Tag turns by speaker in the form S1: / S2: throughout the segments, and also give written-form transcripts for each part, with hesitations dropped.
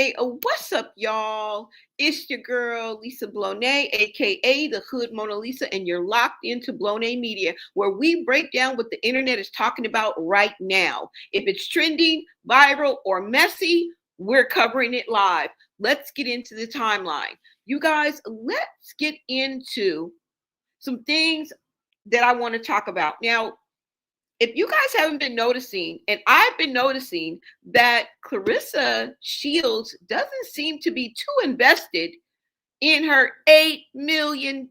S1: Hey, what's up, y'all? It's your girl, Lisa Blonay, aka the Hood Mona Lisa, and you're locked into Blonay Media, where we break down what the internet is talking about right now. If it's trending, viral, or messy, we're covering it live. Let's get into the timeline. You guys, let's get into some things that I want to talk about. Now, if you guys haven't been noticing, and I've been noticing that Claressa Shields doesn't seem to be too invested in her $8 million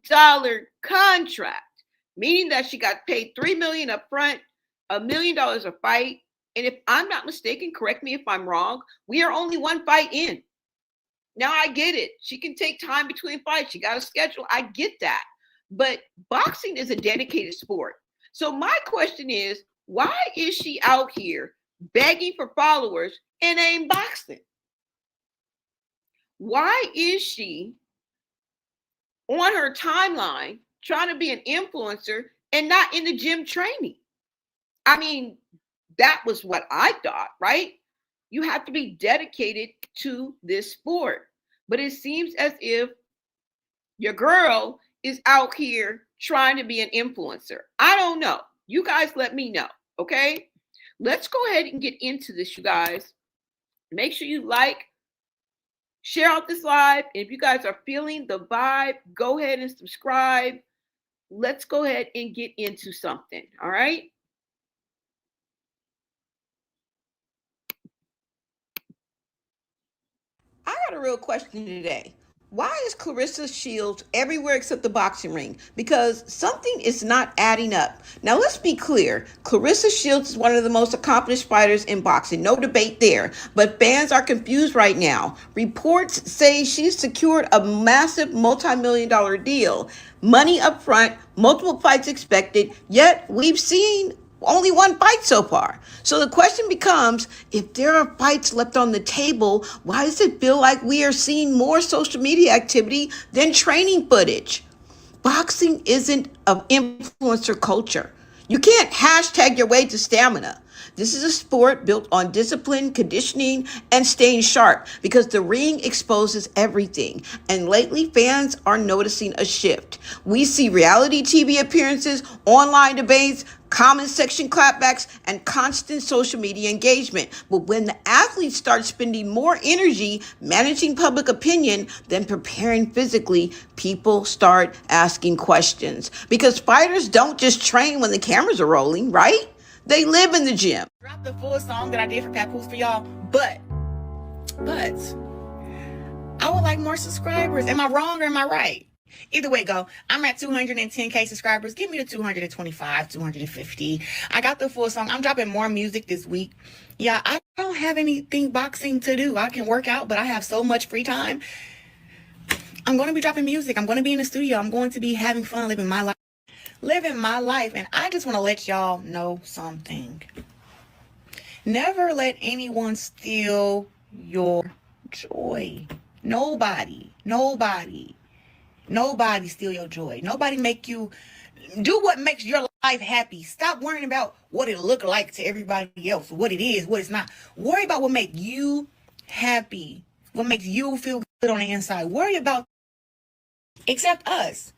S1: contract, meaning that she got paid $3 million up front, $1 million a fight. And if I'm not mistaken, correct me if I'm wrong, we are only one fight in. Now I get it. She can take time between fights. She got a schedule. I get that. But boxing is a dedicated sport. So my question is, why is she out here begging for followers and ain't boxing? Why is she on her timeline trying to be an influencer and not in the gym training? I mean, that was what I thought, right? You have to be dedicated to this sport. But it seems as if your girl is out here trying to be an influencer. I don't know. You guys let me know, okay? Let's go ahead and get into this, you guys. Make sure you like, share out this live. And if you guys are feeling the vibe, go ahead and subscribe. Let's go ahead and get into something, all right? I got a real question today. Why is Claressa Shields everywhere except the boxing ring? Because something is not adding up. Now, let's be clear. Claressa Shields is one of the most accomplished fighters in boxing. No debate there. But fans are confused right now. Reports say she's secured a massive multi-million-dollar deal. Money up front, multiple fights expected, yet we've seen only one fight so far. So the question becomes, if there are fights left on the table, why does it feel like we are seeing more social media activity than training footage? Boxing isn't an influencer culture. You can't hashtag your way to stamina. This is a sport built on discipline, conditioning, and staying sharp because the ring exposes everything. And lately, fans are noticing a shift. We see reality TV appearances, online debates, comment section clapbacks, and constant social media engagement. But when the athletes start spending more energy managing public opinion than preparing physically, people start asking questions. Because fighters don't just train when the cameras are rolling, right? They live in the gym.
S2: Drop the full song that I did for Papoose for y'all, but I would like more subscribers. Am I wrong or am I right? Either way go. I'm at 210K subscribers. Give me the 225, 250. I got the full song. I'm dropping more music this week. Yeah, I don't have anything boxing to do. I can work out, but I have so much free time. I'm going to be dropping music. I'm going to be in the studio. I'm going to be having fun living my life. And I just want to let y'all know something. Never let anyone steal your joy. Nobody steal your joy. Nobody make you do what makes your life happy. Stop worrying about what it look like to everybody else, what it is, what it's not. Worry about what makes you happy, what makes you feel good on the inside. Worry about except us.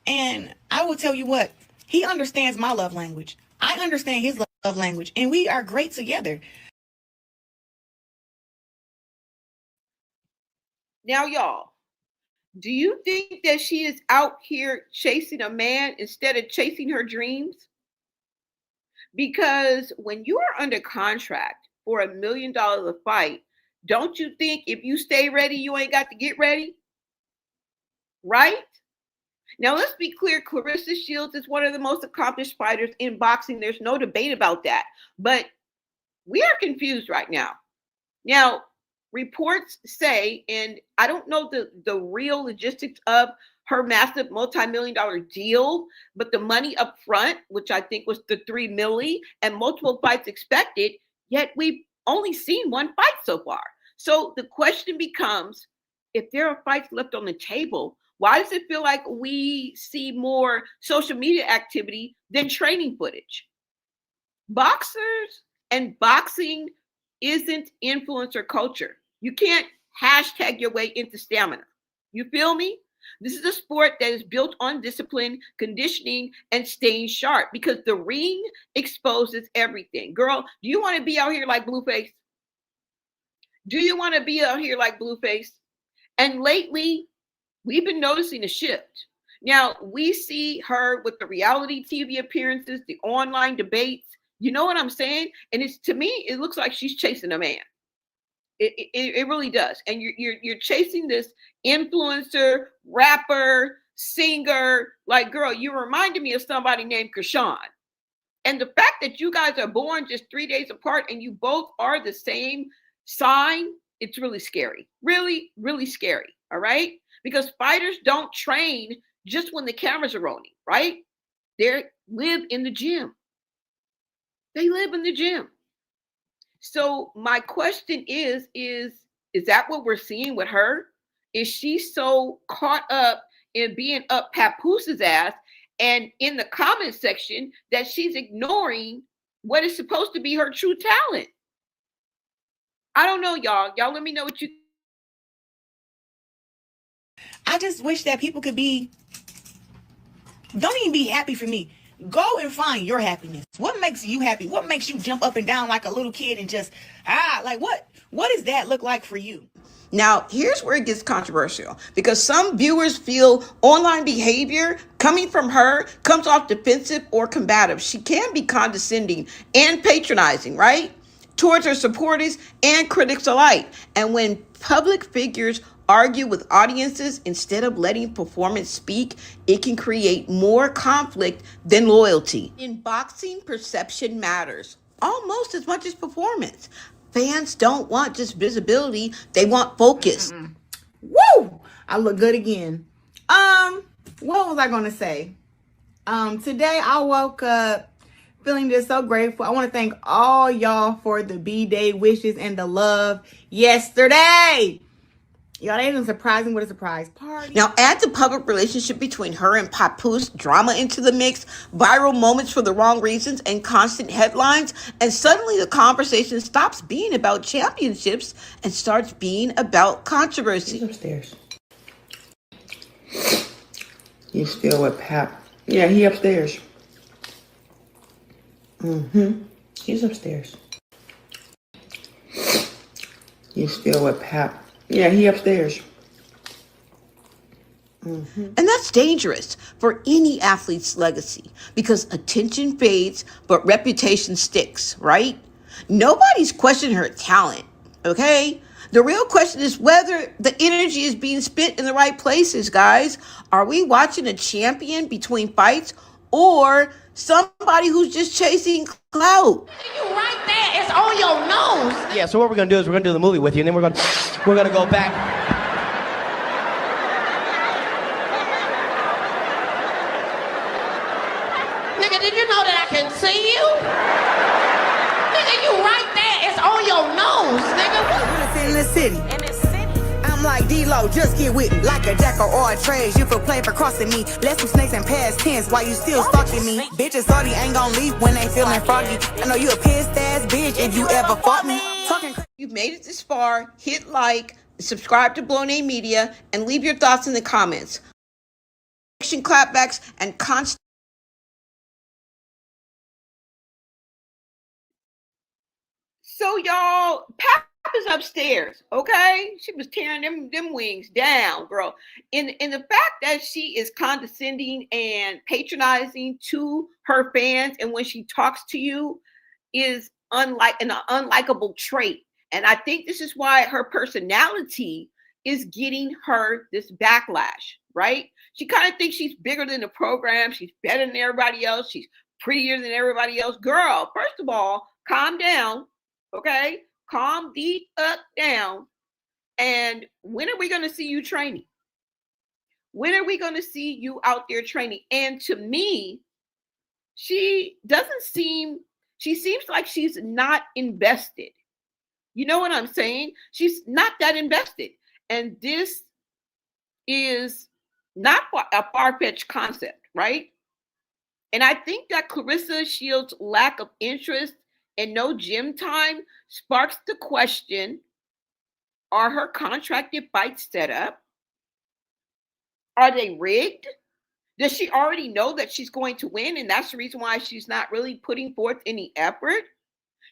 S2: And I will tell you what, he understands my love language. I understand his love language, and we are great together.
S1: Now, y'all, do you think that she is out here chasing a man instead of chasing her dreams? Because when you are under contract for $1 million a fight, don't you think if you stay ready, you ain't got to get ready? Right? Now, let's be clear. Claressa Shields is one of the most accomplished fighters in boxing. There's no debate about that. But we are confused right now. Now, reports say, and I don't know the real logistics of her massive multi-million-dollar deal, but the money up front, which I think was the $3 million, and multiple fights expected, yet we've only seen one fight so far. So the question becomes, if there are fights left on the table, why does it feel like we see more social media activity than training footage? Boxers and boxing isn't influencer culture. You can't hashtag your way into stamina. You feel me? This is a sport that is built on discipline, conditioning, and staying sharp because the ring exposes everything. Girl, do you want to be out here like Blueface? Do you want to be out here like Blueface? And lately, we've been noticing a shift. Now, we see her with the reality TV appearances, the online debates. You know what I'm saying? And it's, to me, it looks like she's chasing a man. It really does. And you're chasing this influencer, rapper, singer. Like, girl, you reminded me of somebody named Krishan. And the fact that you guys are born just 3 days apart and you both are the same sign, it's really scary. Really, really scary. All right? Because fighters don't train just when the cameras are rolling, right? They live in the gym. They live in the gym. So my question is that what we're seeing with her? Is she so caught up in being up Papooses' ass and in the comment section that she's ignoring what is supposed to be her true talent? I don't know, y'all. Y'all let me know what you.
S2: I just wish that people could be, don't even be happy for me. Go and find your happiness. What makes you happy? What makes you jump up and down like a little kid and just, like what does that look like for you?
S1: Now, here's where it gets controversial because some viewers feel online behavior coming from her comes off defensive or combative. She can be condescending and patronizing, right? Towards her supporters and critics alike. And when public figures argue with audiences instead of letting performance speak, it can create more conflict than loyalty. In boxing, perception matters almost as much as performance. Fans don't want just visibility, they want focus.
S2: Woo! I look good again. What was I gonna say? Today I woke up feeling just so grateful. I want to thank all y'all for the B-Day wishes and the love yesterday. Y'all, they didn't surprise me with a surprise party.
S1: Now, add the public relationship between her and Papoose, drama into the mix, viral moments for the wrong reasons, and constant headlines, and suddenly the conversation stops being about championships and starts being about controversy.
S3: He's upstairs. You still with Pap? Yeah, he upstairs. He's upstairs. You still with Pap? Yeah, he upstairs.
S1: And that's dangerous for any athlete's legacy because attention fades, but reputation sticks, right? Nobody's questioning her talent, okay? The real question is whether the energy is being spent in the right places, guys. Are we watching a champion between fights or somebody who's just chasing clout?
S4: You right there, it's on your nose.
S5: Yeah, so what we're gonna do is we're gonna do the movie with you, and then we're gonna go back.
S4: Nigga, did you know that I can see you? Nigga, you right there, it's on your nose, nigga.
S6: In the city. I'm like D-Lo, just get with me. Like a jack or a trash, you feel play for crossing me. Let some snakes and past tense while you still stalking me. Bitches salty ain't gon' leave when they feeling froggy. I know you a pissed ass bitch if you ever fought me.
S1: You've made it this far, hit like, subscribe to Blown A Media, and leave your thoughts in the comments. Clapbacks and constant. So y'all, Pap is upstairs, okay? She was tearing them wings down, girl. And the fact that she is condescending and patronizing to her fans, and when she talks to you, is an unlikable trait. And I think this is why her personality is getting her this backlash, right? She kind of thinks she's bigger than the program. She's better than everybody else. She's prettier than everybody else. Girl, first of all, calm down, okay? Calm the down. And when are we going to see you training? When are we going to see you out there training? And to me, she seems like she's not invested. You know what I'm saying? She's not that invested. And this is not a far-fetched concept, right? And I think that Claressa Shields' lack of interest and no gym time sparks the question, Are her contracted fights set up? Are they rigged? Does she already know that she's going to win, and that's the reason why she's not really putting forth any effort?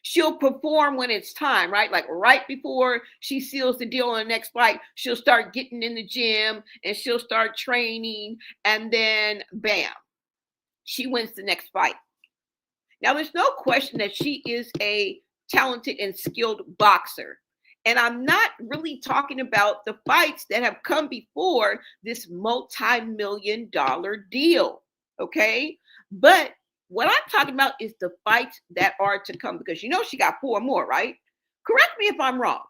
S1: She'll perform when it's time, right? Like right before she seals the deal on the next fight, she'll start getting in the gym and she'll start training, and then bam, she wins the next fight. Now, there's no question that she is a talented and skilled boxer. And I'm not really talking about the fights that have come before this multi-million-dollar deal, okay? But what I'm talking about is the fights that are to come, because you know she got 4 more, right? Correct me if I'm wrong.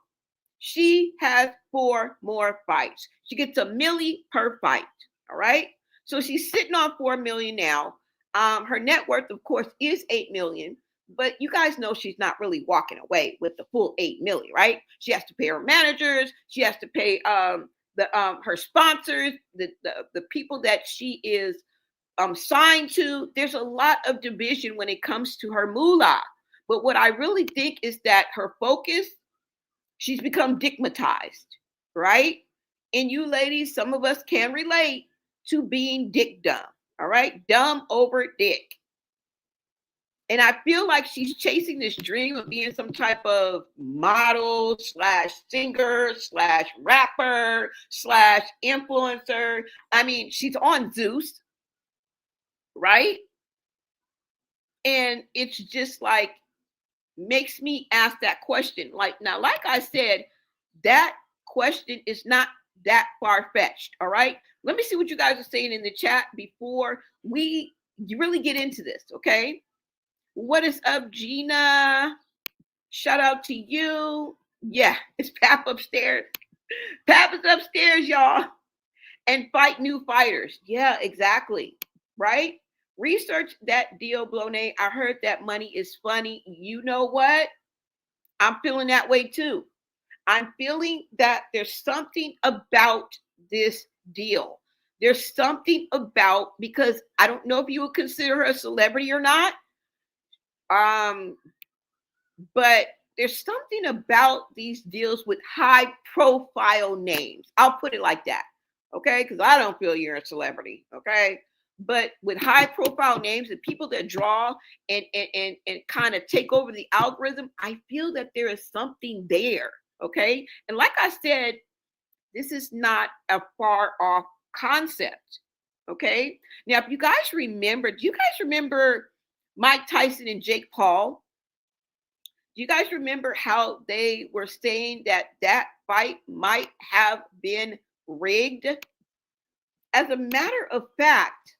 S1: She has 4 more fights. She gets $1 million per fight, all right? So she's sitting on $4 million now. Her net worth, of course, is $8 million. But you guys know she's not really walking away with the full $8 million, right? She has to pay her managers. She has to pay her sponsors, the people that she is signed to. There's a lot of division when it comes to her moolah. But what I really think is that her focus, she's become dickmatized, right? And you ladies, some of us can relate to being dick dumb, all right? Dumb over dick. And I feel like she's chasing this dream of being some type of model / singer / rapper / influencer. I mean, she's on Zeus, right? And it's just like, makes me ask that question. Like, now, like I said, that question is not that far-fetched, all right? Let me see what you guys are saying in the chat before we really get into this, okay? What is up, Gina? Shout out to you. Yeah, it's Pap upstairs. Pap is upstairs, y'all. And fight new fighters. Yeah, exactly. Right? Research that deal, Blone. I heard that money is funny. You know what? I'm feeling that way too. I'm feeling that there's something about this deal. There's something about, because I don't know if you would consider her a celebrity or not. But there's something about these deals with high profile names. I'll put it like that. Okay. Because I don't feel you're a celebrity. Okay. But with high profile names and people that draw and kind of take over the algorithm, I feel that there is something there. Okay. And like I said, this is not a far off concept. Okay. Now, if you guys remember, do you guys remember Mike Tyson and Jake Paul? Do you guys remember how they were saying that that fight might have been rigged? As a matter of fact,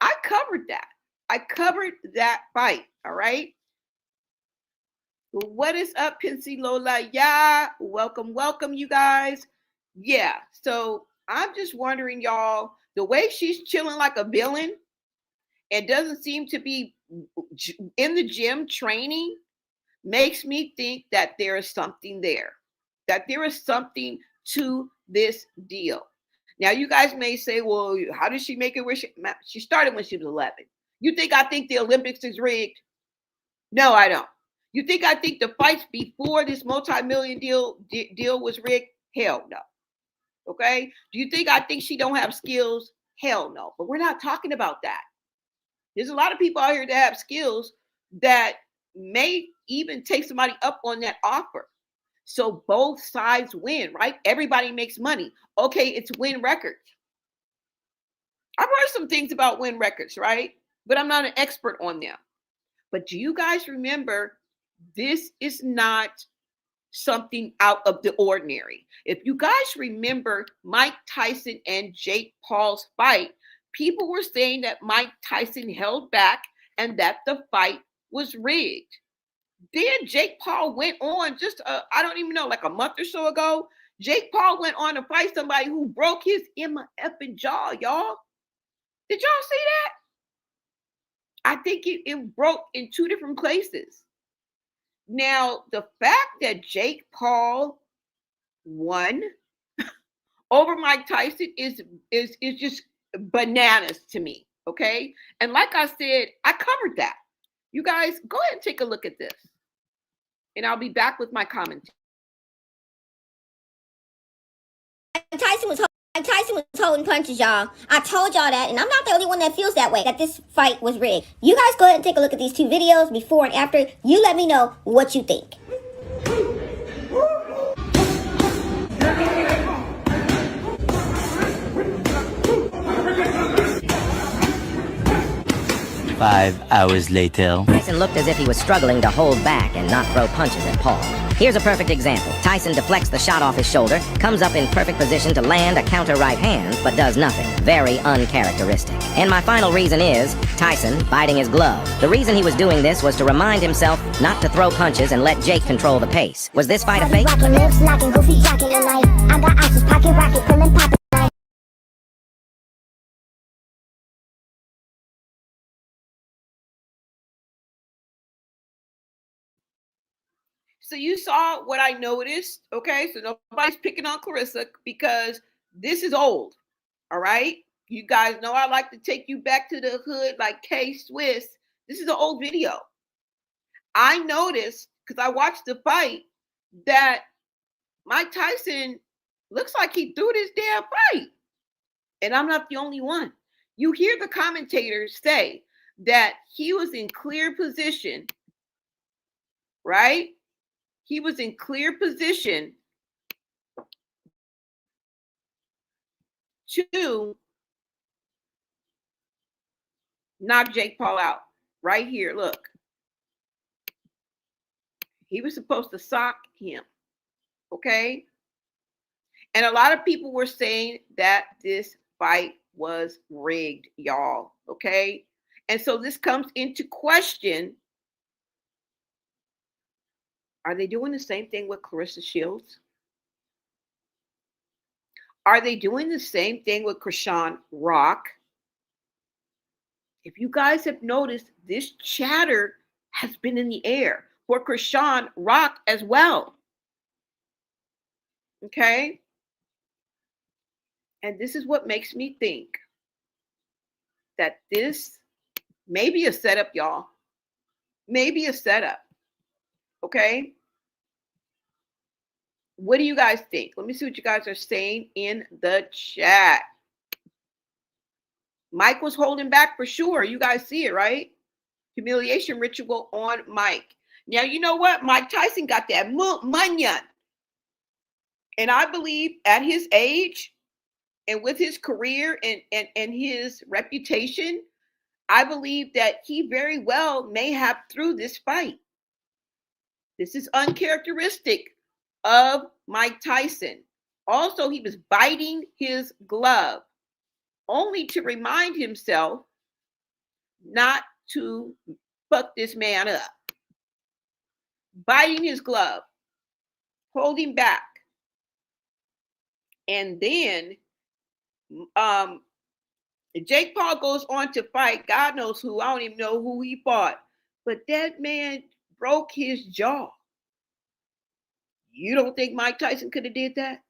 S1: I covered that. I covered that fight. All right. What is up, Pincy Lola? Yeah. Welcome, welcome, you guys. Yeah. So I'm just wondering, y'all, the way she's chilling like a villain and doesn't seem to be in the gym training makes me think that there is something there, that there is something to this deal. Now, you guys may say, well, how did she make it where she started when she was 11? You think I think the Olympics is rigged? No, I don't. You think I think the fights before this multi-million deal was rigged? Hell no. Okay? Do you think I think she don't have skills? Hell no. But we're not talking about that. There's a lot of people out here that have skills that may even take somebody up on that offer. So both sides win, right? Everybody makes money. Okay, it's Win Records. I've heard some things about Win Records, right? But I'm not an expert on them. But do you guys remember, this is not something out of the ordinary. If you guys remember Mike Tyson and Jake Paul's fight, people were saying that Mike Tyson held back and that the fight was rigged. Then Jake Paul went on just, I don't even know, like a month or so ago. Jake Paul went on to fight somebody who broke his effing jaw, y'all. Did y'all see that? I think it broke in 2 different places. Now, the fact that Jake Paul won over Mike Tyson is just bananas to me, okay? And like I said, I covered that. You guys, go ahead and take a look at this. And I'll be back with my commentary.
S7: Tyson was holding punches, y'all. I told y'all that, and I'm not the only one that feels that way, that this fight was rigged. You guys go ahead and take a look at these two videos before and after. You let me know what you think.
S8: 5 hours later.
S9: Tyson looked as if he was struggling to hold back and not throw punches at Paul. Here's a perfect example. Tyson deflects the shot off his shoulder, comes up in perfect position to land a counter right hand, but does nothing. Very uncharacteristic. And my final reason is Tyson biting his glove. The reason he was doing this was to remind himself not to throw punches and let Jake control the pace. Was this fight a fake?
S7: Rockin', lips locking, goofy jocking tonight. I got ices, pocket rocket, pillin' poppin'.
S1: So you saw what I noticed, okay? So nobody's picking on Claressa because this is old, all right? You guys know I like to take you back to the hood like K-Swiss. This is an old video. I noticed, because I watched the fight, that Mike Tyson looks like he threw this damn fight. And I'm not the only one. You hear the commentators say that he was in clear position, right? He was in clear position to knock Jake Paul out. Right here, look. He was supposed to sock him, okay? And a lot of people were saying that this fight was rigged, y'all, okay? And so this comes into question. Are they doing the same thing with Claressa Shields? Are they doing the same thing with Krishan Rock? If you guys have noticed, this chatter has been in the air for Krishan Rock as well. Okay? And this is what makes me think that this may be a setup, y'all. Maybe a setup. Okay? What do you guys think? Let me see what you guys are saying in the chat. Mike was holding back for sure. You guys see it, right? Humiliation ritual on Mike. Now, you know what? Mike Tyson got that munyan. And I believe at his age and with his career and his reputation, I believe that he very well may have threw this fight. This is uncharacteristic of Mike Tyson. Also, he was biting his glove only to remind himself not to fuck this man up. Biting his glove, holding back. And then Jake Paul goes on to fight God knows who. I don't even know who he fought. But that man broke his jaw. You don't think Mike Tyson could have did that?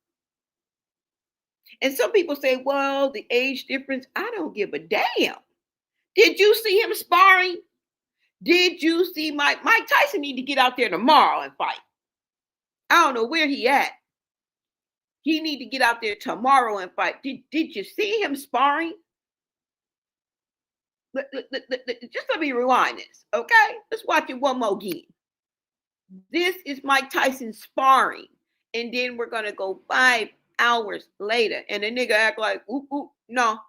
S1: And some people say, well, the age difference. I don't give a damn. Did you see him sparring? Did you see Mike Tyson need to get out there tomorrow and fight? I don't know where he at. He need to get out there tomorrow and fight. Did you see him sparring? Just let me rewind this, okay? Let's watch it one more again. This is Mike Tyson sparring. And then we're going to go 5 hours later. And the nigga act like, ooh, no.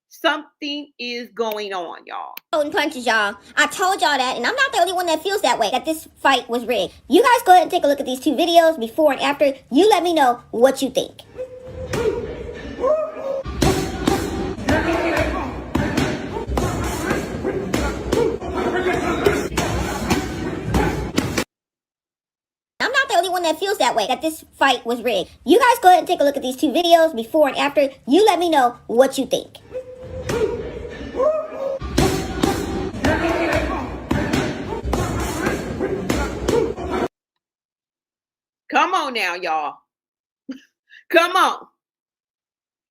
S1: Something is going on, y'all.
S7: Holding punches, y'all. I told y'all that, and I'm not the only one that feels that way, that this fight was rigged. You guys go ahead and take a look at these two videos before and after. You let me know what you think. I'm not the only one that feels that way, that this fight was rigged. You guys go ahead and take a look at these two videos before and after. You let me know what you think.
S1: Come on now, y'all. Come on.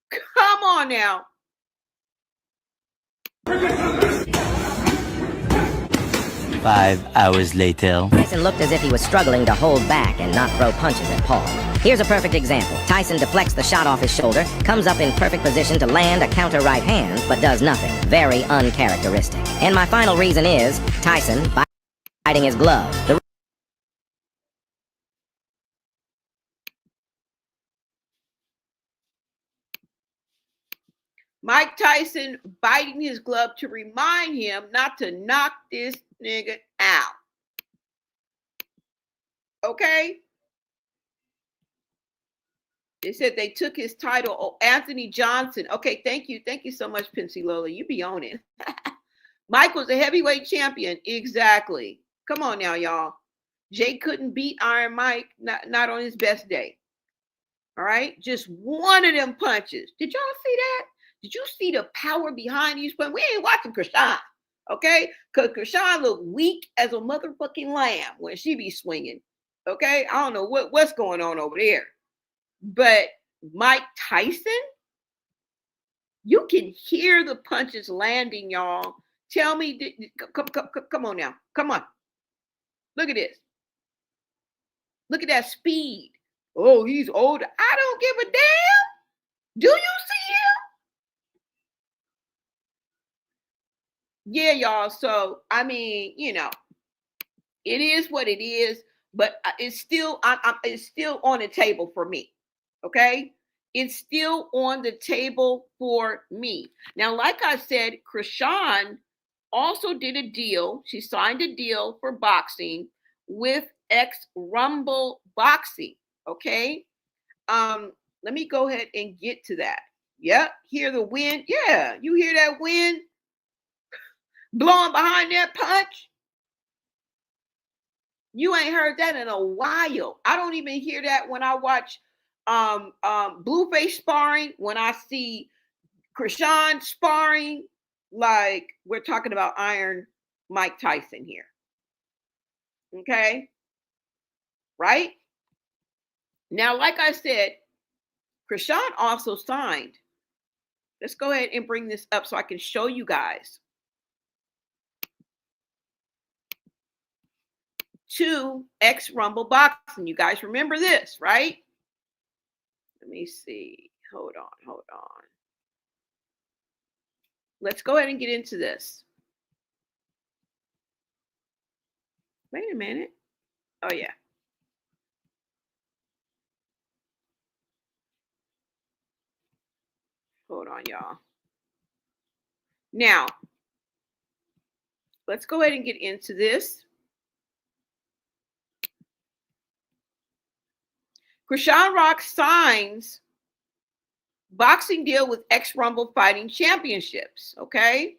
S1: Come on now.
S8: 5 hours later.
S9: Tyson looked as if he was struggling to hold back and not throw punches at Paul. Here's a perfect example. Tyson deflects the shot off his shoulder, comes up in perfect position to land a counter right hand, but does nothing. Very uncharacteristic. And my final reason is Tyson biting his glove.
S1: Mike Tyson biting his glove to remind him not to knock this nigga out. Okay? They said they took his title. Oh, Anthony Johnson. Okay, thank you. Thank you so much, Pincy Lola. You be on it. Mike was a heavyweight champion. Exactly. Come on now, y'all. Jay couldn't beat Iron Mike, not on his best day. All right? Just one of them punches. Did y'all see that? Did you see the power behind these punches? We ain't watching Krishan, okay? Because Krishan looked weak as a motherfucking lamb when she be swinging, okay? I don't know what's going on over there. But Mike Tyson, you can hear the punches landing, y'all. Tell me, come on now. Come on. Look at this. Look at that speed. Oh, he's older. I don't give a damn. Do you see him? Yeah, y'all. So, I mean, you know, it is what it is, but it's still, it's still on the table for me. Okay. It's still on the table for me. Now, like I said, Krishan also did a deal. She signed a deal for boxing with Rumble Boxing. Okay. Let me go ahead and get to that. Yep. Hear the wind. Yeah. You hear that wind blowing behind that punch? You ain't heard that in a while. I don't even hear that when I watch Blueface sparring, when I see Krishan sparring. Like, we're talking about Iron Mike Tyson here. Okay? Right? Now, like I said, Krishan also signed. Let's go ahead and bring this up so I can show you guys. To Rumble Boxing. You guys remember this, right? Let me see. Hold on. Let's go ahead and get into this. Wait a minute. Oh, yeah. Hold on, y'all. Now, let's go ahead and get into this. Krishan Rock signs boxing deal with Rumble Fighting Championships, okay?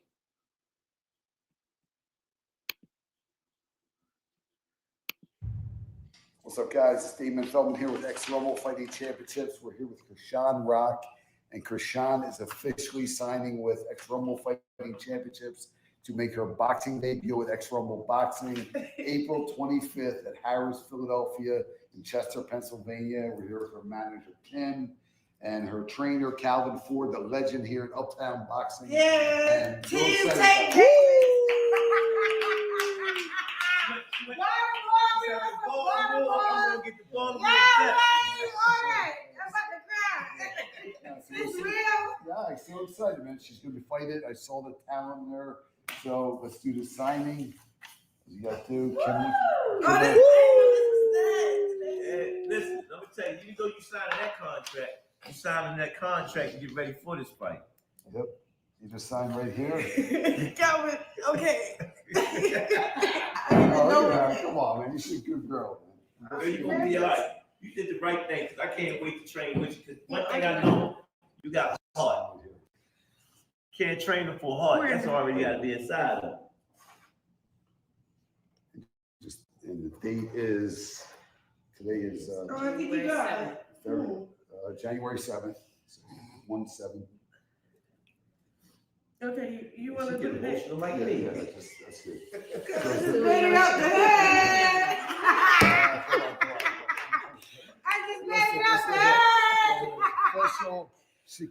S10: What's up, guys? It's Damon Feldman here with Rumble Fighting Championships. We're here with Krishan Rock, and Krishan is officially signing with Rumble Fighting Championships to make her boxing debut with Rumble Boxing April 25th at Harrah's, Philadelphia, in Chester, Pennsylvania. We're here with her manager, Kim, and her trainer, Calvin Ford, the legend here in Uptown Boxing.
S6: Yeah,
S10: and
S6: Team Take Care.
S10: Yeah, I'm so excited, man. She's going to fight it. I saw the talent in her. So let's do the signing. You got to.
S11: Listen, let me tell you, even though you signing that contract to get ready for this fight.
S10: Yep. You just signed right here.
S6: Calvin, okay.
S10: Come on, man. You're a good girl, man.
S11: You're going to be all right. You did the right thing, because I can't wait to train with you. Because one thing I know, you got heart. Can't train them for heart. That's already got to be inside of them.
S10: And the date is, today is January 7th. 1/7.
S6: Okay, you want to do that?
S11: Like me.
S10: Yeah, that's good.
S6: Made it up the head. I just made it up the head.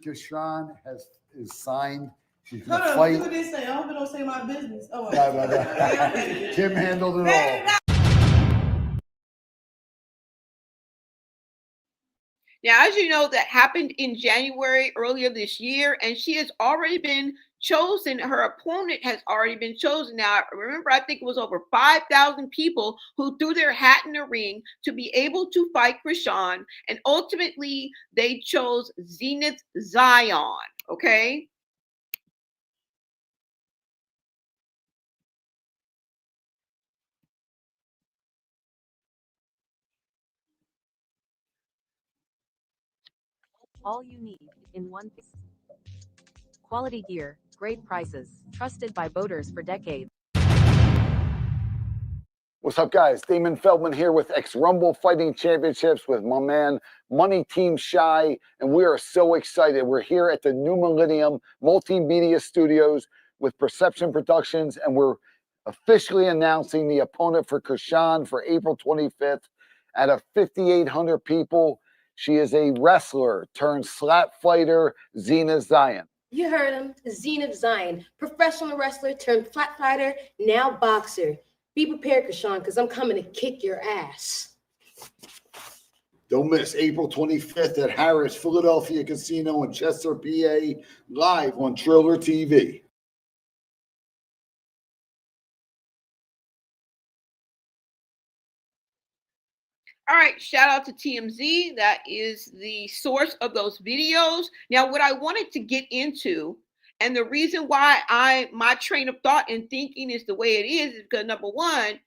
S10: Krishan is signed She's
S12: Hold
S10: gonna
S12: on,
S10: fight.
S12: what did they say? I hope it don't say my business. Oh,
S10: No. Kim handled it all.
S1: Now, as you know, that happened in January earlier this year, and she has already been chosen. Her opponent has already been chosen. Now, remember, I think it was over 5,000 people who threw their hat in the ring to be able to fight Krishan, and ultimately they chose Zenith Zion. Okay.
S13: All you need in one piece. Quality gear, great prices, trusted by boaters for decades.
S10: What's up, guys? Damon Feldman here with ex-Rumble Fighting Championships with my man, Money Team Shy, and we are so excited. We're here at the New Millennium Multimedia Studios with Perception Productions, and we're officially announcing the opponent for Krishan for April 25th. Out of 5,800 people, she is a wrestler turned slap fighter, Zenith Zion.
S14: You heard him, Zenith Zion, professional wrestler turned flat fighter, now boxer. Be prepared, Krishan, because I'm coming to kick your ass.
S10: Don't miss April 25th at Harris Philadelphia Casino in Chester, PA, live on Triller TV.
S1: All right, shout out to TMZ. That is the source of those videos. Now, what I wanted to get into, and the reason why my train of thought and thinking is the way it is because number one,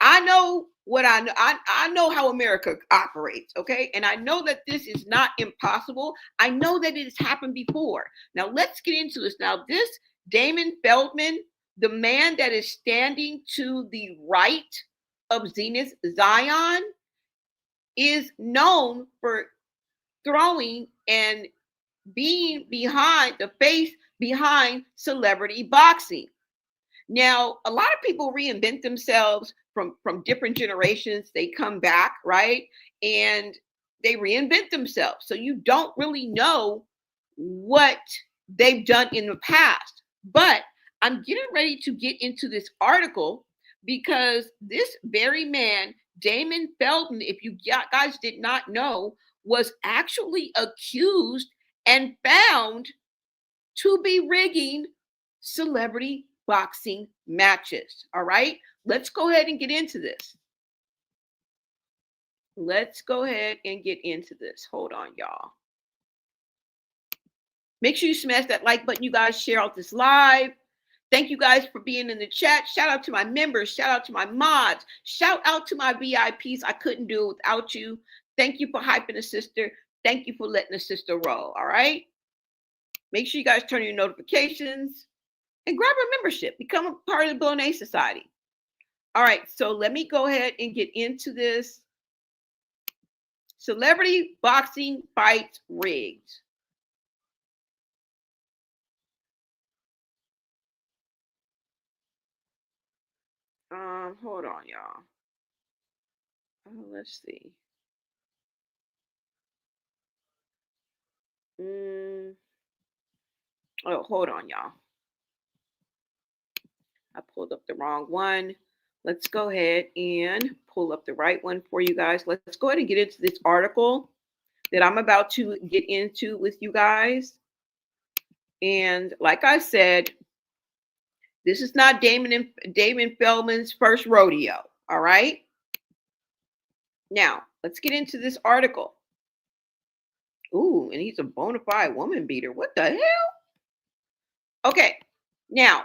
S1: I know what I know. I know how America operates, okay? And I know that this is not impossible. I know that it has happened before. Now, let's get into this. Now, this Damon Feldman, the man that is standing to the right of Zenith Zion, is known for throwing and being behind the face behind celebrity boxing. Now, a lot of people reinvent themselves from different generations. They come back, right? And they reinvent themselves. So you don't really know what they've done in the past. But I'm getting ready to get into this article because this very man, Damon Feldman, if you guys did not know, was actually accused and found to be rigging celebrity boxing matches. All right, let's go ahead and get into this. Let's go ahead and get into this. Hold on, y'all. Make sure you smash that like button, you guys. Share out this live. Thank you guys for being in the chat. Shout out to my members. Shout out to my mods. Shout out to my VIPs. I couldn't do it without you. Thank you for hyping a sister. Thank you for letting a sister roll. All right. Make sure you guys turn on your notifications and grab a membership. Become a part of the Bill & Society. All right. So let me go ahead and get into this. Celebrity boxing fights rigged. Hold on, y'all. Let's see. Oh, hold on, y'all. I pulled up the wrong one. Let's go ahead and pull up the right one for you guys. Let's go ahead and get into this article that I'm about to get into with you guys. And like I said, this is not Damon Feldman's first rodeo. All right. Now, let's get into this article. Ooh, and he's a bona fide woman beater. What the hell? Okay. Now,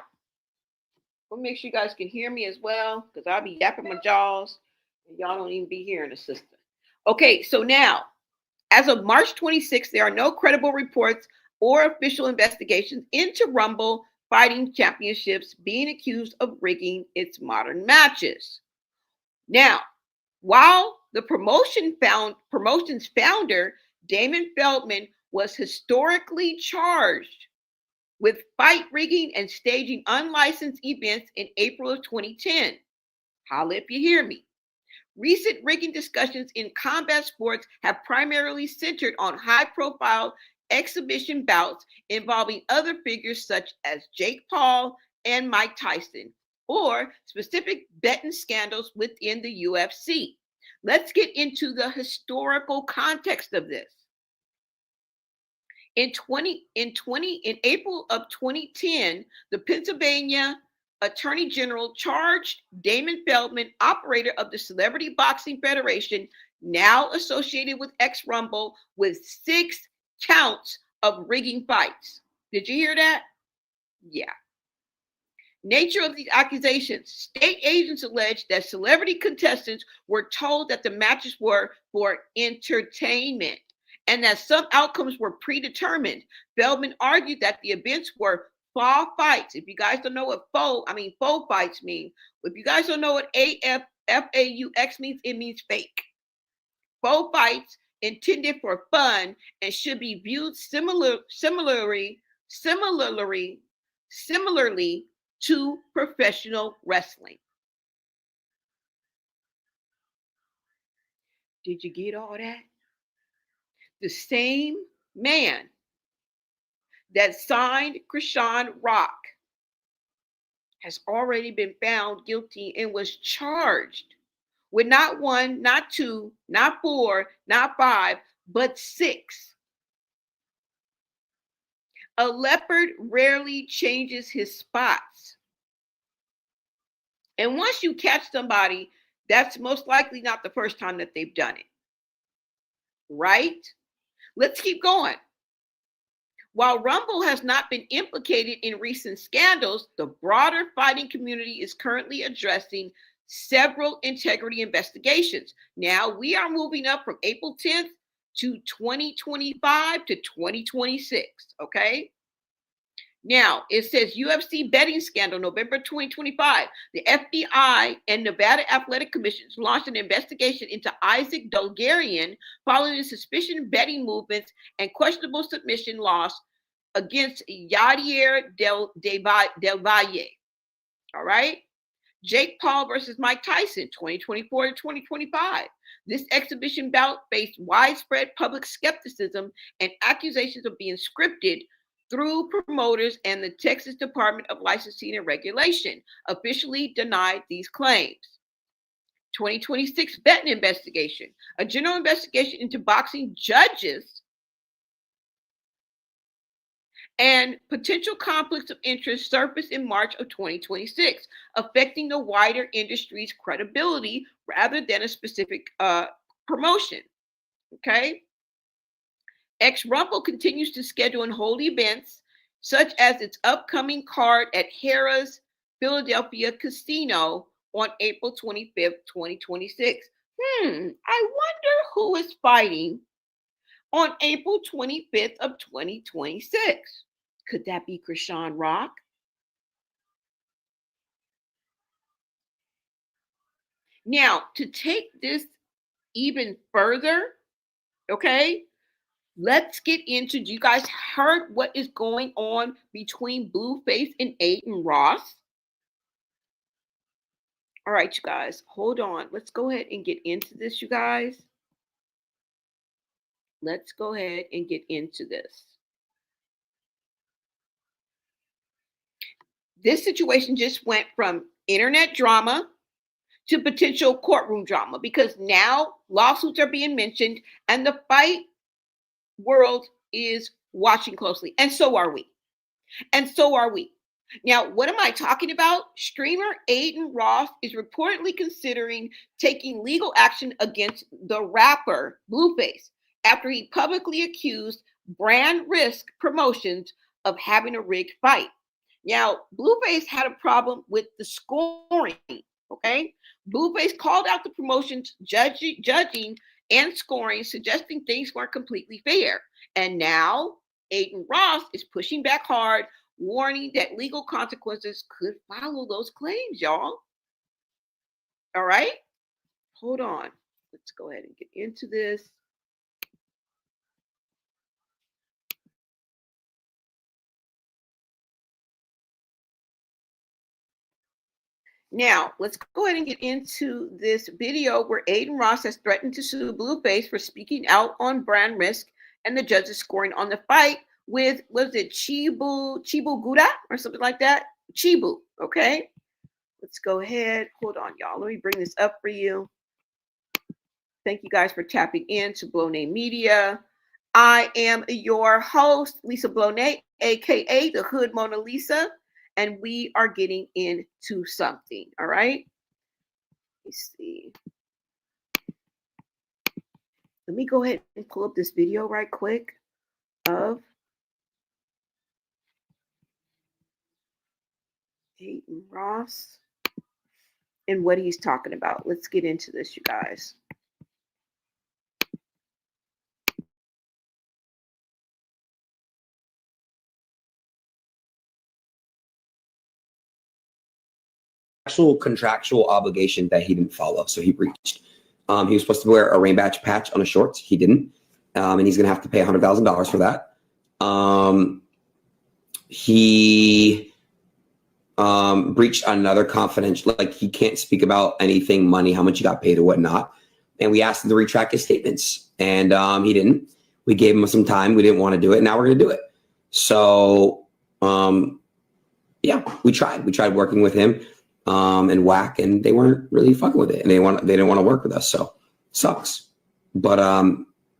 S1: we'll make sure you guys can hear me as well because I'll be yapping my jaws and y'all don't even be hearing the sister. Okay, so now, as of March 26th, there are no credible reports or official investigations into Rumble Fighting Championships being accused of rigging its modern matches. Now, while the promotion's founder, Damon Feldman, was historically charged with fight rigging and staging unlicensed events in April of 2010. Holla if you hear me. Recent rigging discussions in combat sports have primarily centered on high-profile exhibition bouts involving other figures such as Jake Paul and Mike Tyson, or specific betting scandals within the UFC. Let's get into the historical context of this. In April of 2010, the Pennsylvania Attorney General charged Damon Feldman, operator of the Celebrity Boxing Federation, now associated with Rumble, with 6 counts of rigging fights. Did you hear that? Yeah. Nature of these accusations. State agents alleged that celebrity contestants were told that the matches were for entertainment and that some outcomes were predetermined. Feldman argued that the events were faux fights. If you guys don't know what faux fights mean, if you guys don't know what FAUX means, it means fake. Faux fights intended for fun and should be viewed similarly to professional wrestling. Did you get all that? The same man that signed Krishan Rock has already been found guilty and was charged with not 1, not 2, not 4, not 5, but 6. A leopard rarely changes his spots. And once you catch somebody, that's most likely not the first time that they've done it. Right? Let's keep going. While Rumble has not been implicated in recent scandals, the broader fighting community is currently addressing several integrity investigations. Now we are moving up from April 10th to 2025 to 2026, okay? Now, it says UFC betting scandal, November 2025. The FBI and Nevada Athletic Commission launched an investigation into Isaac Dolgarian following the suspicion betting movements and questionable submission loss against Yadier Del Valle. All right? Jake Paul versus Mike Tyson, 2024 to 2025. This exhibition bout faced widespread public skepticism and accusations of being scripted through promoters, and the Texas Department of Licensing and Regulation officially denied these claims. 2026 betting investigation. A general investigation into boxing judges and potential conflicts of interest surfaced in March of 2026, affecting the wider industry's credibility rather than a specific promotion. Okay? Rumble continues to schedule and hold events such as its upcoming card at Harrah's Philadelphia Casino on April 25th, 2026. I wonder who is fighting on April 25th of 2026. Could that be Krishan Rock? Now, to take this even further, okay, let's get into, you guys heard what is going on between Blueface and Adin Ross? All right, you guys, hold on. Let's go ahead and get into this, you guys. Let's go ahead and get into this. This situation just went from internet drama to potential courtroom drama because now lawsuits are being mentioned and the fight world is watching closely. And so are we. Now, what am I talking about? Streamer Adin Ross is reportedly considering taking legal action against the rapper Blueface after he publicly accused Brand Risk Promotions of having a rigged fight. Now, Blueface had a problem with the scoring, okay? Blueface called out the promotion's judging and scoring, suggesting things weren't completely fair. And now Adin Ross is pushing back hard, warning that legal consequences could follow those claims, y'all. All right? Hold on. Let's go ahead and get into this. Now, let's go ahead and get into this video where Adin Ross has threatened to sue Blueface for speaking out on brand risk and the judges scoring on the fight with, was it Chibu Gura or something like that? Chibu, okay? Let's go ahead. Hold on, y'all. Let me bring this up for you. Thank you guys for tapping in to Blonay Media. I am your host, Lisa Blonay, aka the Hood Mona Lisa, and we are getting into something. All right. Let's see. Let me go ahead and pull up this video right quick of Adin Ross and what he's talking about. Let's get into this, you guys.
S15: Actual contractual obligation that he didn't follow, so he breached. He was supposed to wear a rainbow patch on his shorts. He didn't, and he's going to have to pay $100,000 for that. He breached another confidential, like he can't speak about anything, money, how much he got paid or whatnot. And we asked him to retract his statements, and he didn't. We gave him some time. We didn't want to do it. Now we're going to do it. So, yeah, we tried. We tried working with him. And whack, and they weren't really fucking with it, and they didn't want to work with us, so sucks. But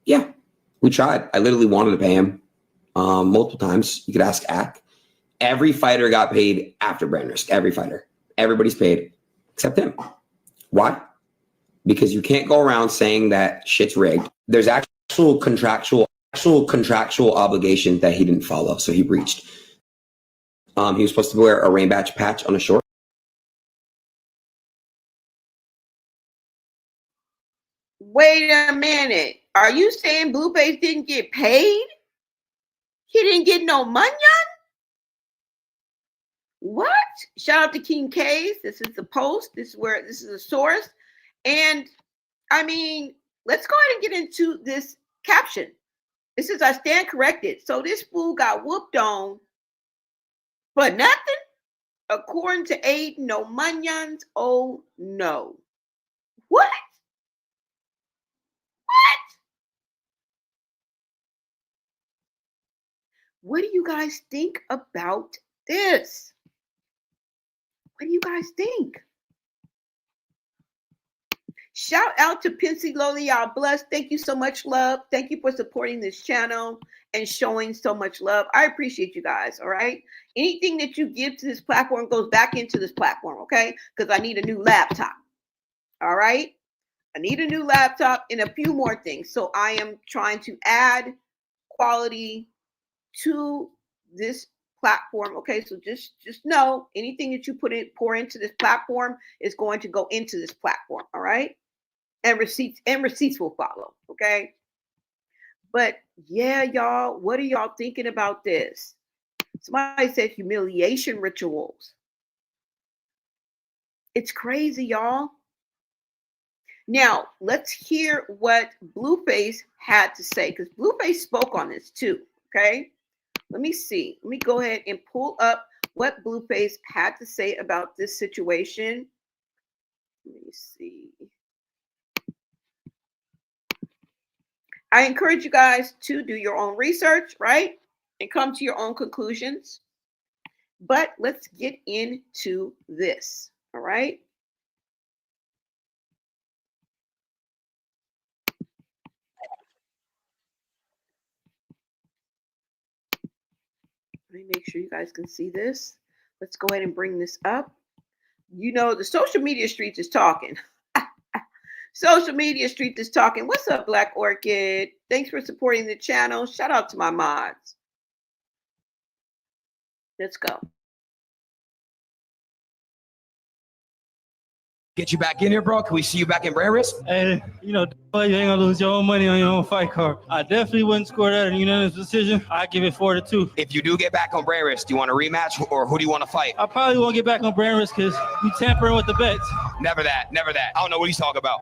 S15: yeah, we tried. I literally wanted to pay him multiple times. You could ask Ack. Every fighter got paid after brand risk. Every fighter, everybody's paid except him. Why? Because you can't go around saying that shit's rigged. There's actual contractual obligation that he didn't follow, so he breached. He was supposed to wear a rainbow patch on his short.
S1: Wait a minute. Are you saying Blueface didn't get paid? He didn't get no money? What? Shout out to King K's. This is the post. This is a source. And I mean, let's go ahead and get into this caption. It says, I stand corrected. So this fool got whooped on for nothing? According to Adin, no munions. Oh no. What? What do you guys think about this? What do you guys think? Shout out to Pincy Loli, y'all blessed. Thank you so much, love. Thank you for supporting this channel and showing so much love. I appreciate you guys, all right? Anything that you give to this platform goes back into this platform, okay? Because I need a new laptop, all right? I need a new laptop and a few more things. So I am trying to add quality to this platform. Okay, so just know anything that you pour into this platform is going to go into this platform. All right, and receipts will follow. Okay, but yeah, y'all, what are y'all thinking about this? Somebody said humiliation rituals. It's crazy, y'all. Now let's hear what Blueface had to say, because Blueface spoke on this too. Okay. Let me see. Let me go ahead and pull up what Blueface had to say about this situation. Let me see. I encourage you guys to do your own research, right? And come to your own conclusions. But let's get into this, all right? Let me make sure you guys can see this. Let's go ahead and bring this up. You know, the social media streets is talking. Social media streets is talking. What's up, Black Orchid? Thanks for supporting the channel. Shout out to my mods. Let's go.
S16: Get you back in here, bro? Can we see you back in brand risk?
S17: Hey, you know, you ain't gonna lose your own money on your own fight card. I definitely wouldn't score that in a unanimous decision. I give it 4-2.
S16: If you do get back on brand risk, do you want a rematch or who do you want to fight?
S17: I probably won't get back on brand risk because you tampering with the bets.
S16: Never that, never that. I don't know what he's talking about.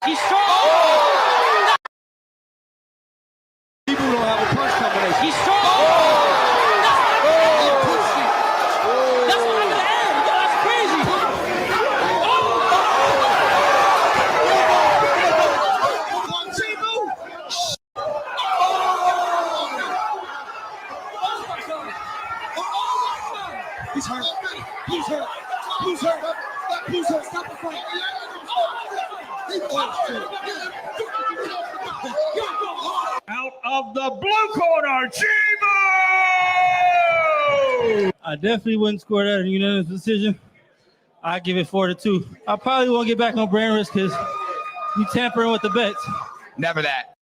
S17: He's strong.
S18: People don't have a punch combination.
S17: He's strong. That's what under the air. That's crazy.
S18: He's hurt. He's hurt. He's hurt. He's hurt. Stop the fight.
S11: Out of the blue corner, Chibo!
S17: I definitely wouldn't score that in a unanimous decision. I give it 4-2. I probably won't get back on brand risk because you tampering with the bets.
S16: Never that.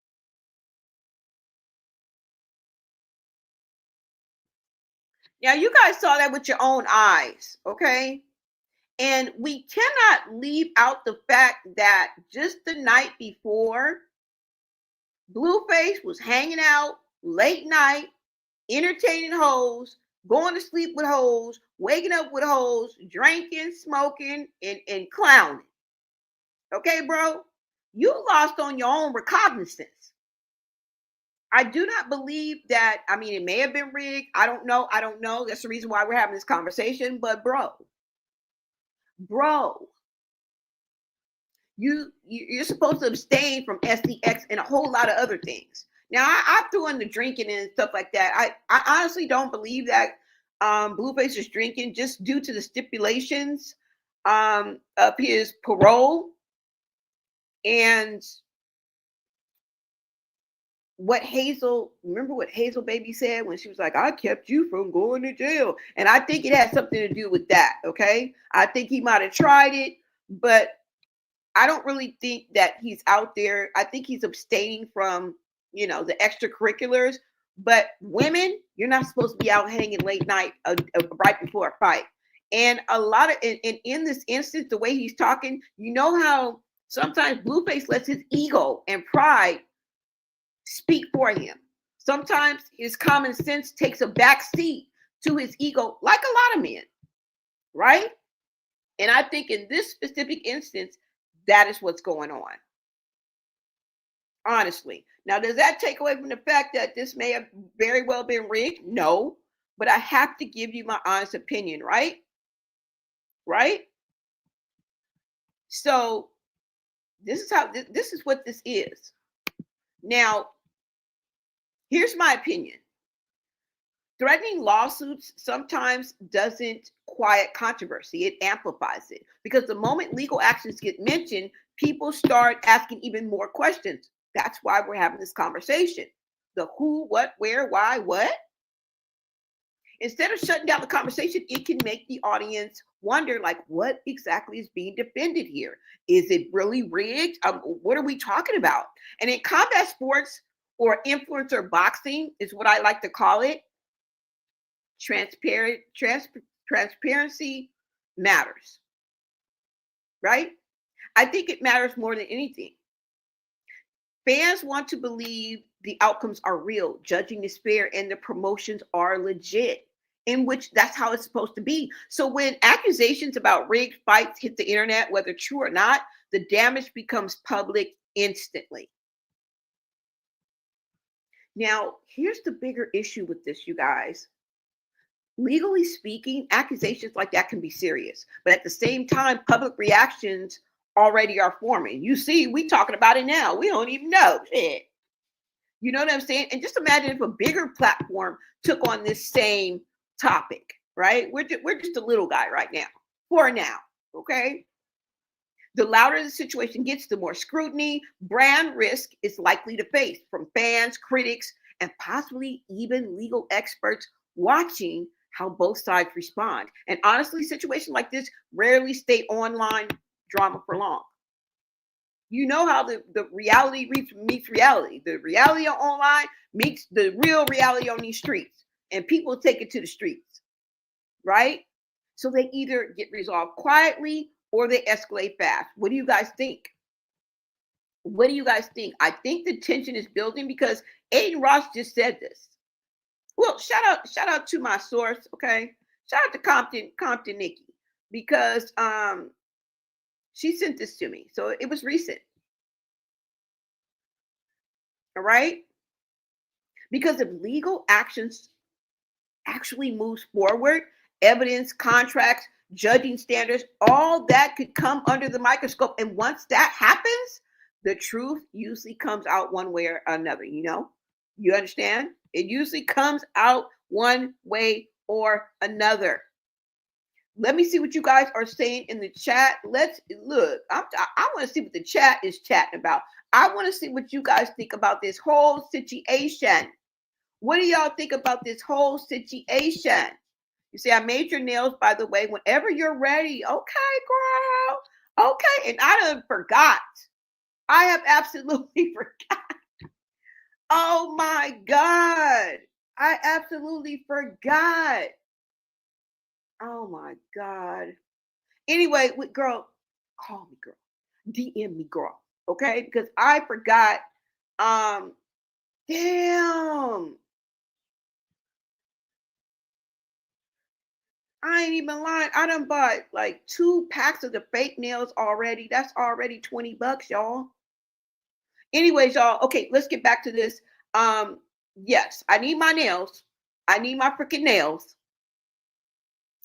S1: Now, you guys saw that with your own eyes, okay? And we cannot leave out the fact that just the night before, Blueface was hanging out late night, entertaining hoes, going to sleep with hoes, waking up with hoes, drinking, smoking, and clowning. Okay, bro? You lost on your own recognizance. I do not believe that, I mean, it may have been rigged. I don't know. That's the reason why we're having this conversation. But bro, you're supposed to abstain from SDX and a whole lot of other things. Now, I threw in the drinking and stuff like that. I honestly don't believe that Blueface is drinking just due to the stipulations of his parole and remember what Hazel Baby said when she was like, I kept you from going to jail. And I think it had something to do with that, okay? I think he might have tried it, but I don't really think that he's out there. I think he's abstaining from, the extracurriculars. But women, you're not supposed to be out hanging late night right before a fight. And a lot of, in this instance, the way he's talking, you know how sometimes Blueface lets his ego and pride speak for him. Sometimes his common sense takes a back seat to his ego, like a lot of men, right? And I think in this specific instance, that is what's going on. Honestly. Now, does that take away from the fact that this may have very well been rigged? No, but I have to give you my honest opinion, right? Right? So this is what this is. Now, here's my opinion. Threatening lawsuits sometimes doesn't quiet controversy. It amplifies it. Because the moment legal actions get mentioned, people start asking even more questions. That's why we're having this conversation. The who, what, where, why, what. Instead of shutting down the conversation, it can make the audience wonder, like, what exactly is being defended here? Is it really rigged? What are we talking about? And in combat sports or influencer boxing is what I like to call it. Transparency matters, right? I think it matters more than anything. Fans want to believe the outcomes are real, judging is fair, and the promotions are legit, in which that's how it's supposed to be. So when accusations about rigged fights hit the internet, whether true or not, the damage becomes public instantly. Now, here's the bigger issue with this, you guys. Legally speaking, accusations like that can be serious, but at the same time, public reactions already are forming. You see, we talking about it now. We don't even know shit. You know what I'm saying? And just imagine if a bigger platform took on this same topic, right? We're just a little guy right now, for now, okay? The louder the situation gets, the more scrutiny, brand risk is likely to face from fans, critics, and possibly even legal experts watching how both sides respond. And honestly, situations like this rarely stay online drama for long. You know how the reality meets reality. The reality online meets the real reality on these streets. And people take it to the streets, right? So they either get resolved quietly or they escalate fast. What do you guys think? What do you guys think? I think the tension is building because Adin Ross just said this. Well, shout out to my source, okay? Shout out to Compton Nikki, because she sent this to me. So it was recent. All right? Because if legal actions actually moves forward, evidence, contracts, judging standards, all that could come under the microscope. And once that happens, the truth usually comes out one way or another, you know? You understand? It usually comes out one way or another. Let me see what you guys are saying in the chat. Let's look. I want to see what the chat is chatting about. I want to see what you guys think about this whole situation. What do y'all think about this whole situation? You see, I made your nails, by the way, whenever you're ready. Okay, girl. Okay. And I done forgot. I have absolutely forgot. Oh my God. I absolutely forgot. Oh my God. Anyway, girl, call me, girl. DM me, girl. Okay? Because I forgot. Damn. I ain't even lying. I done bought like 2 packs of the fake nails already. That's already $20, y'all. Anyways, y'all. Okay, let's get back to this. Yes, I need my nails. I need my freaking nails.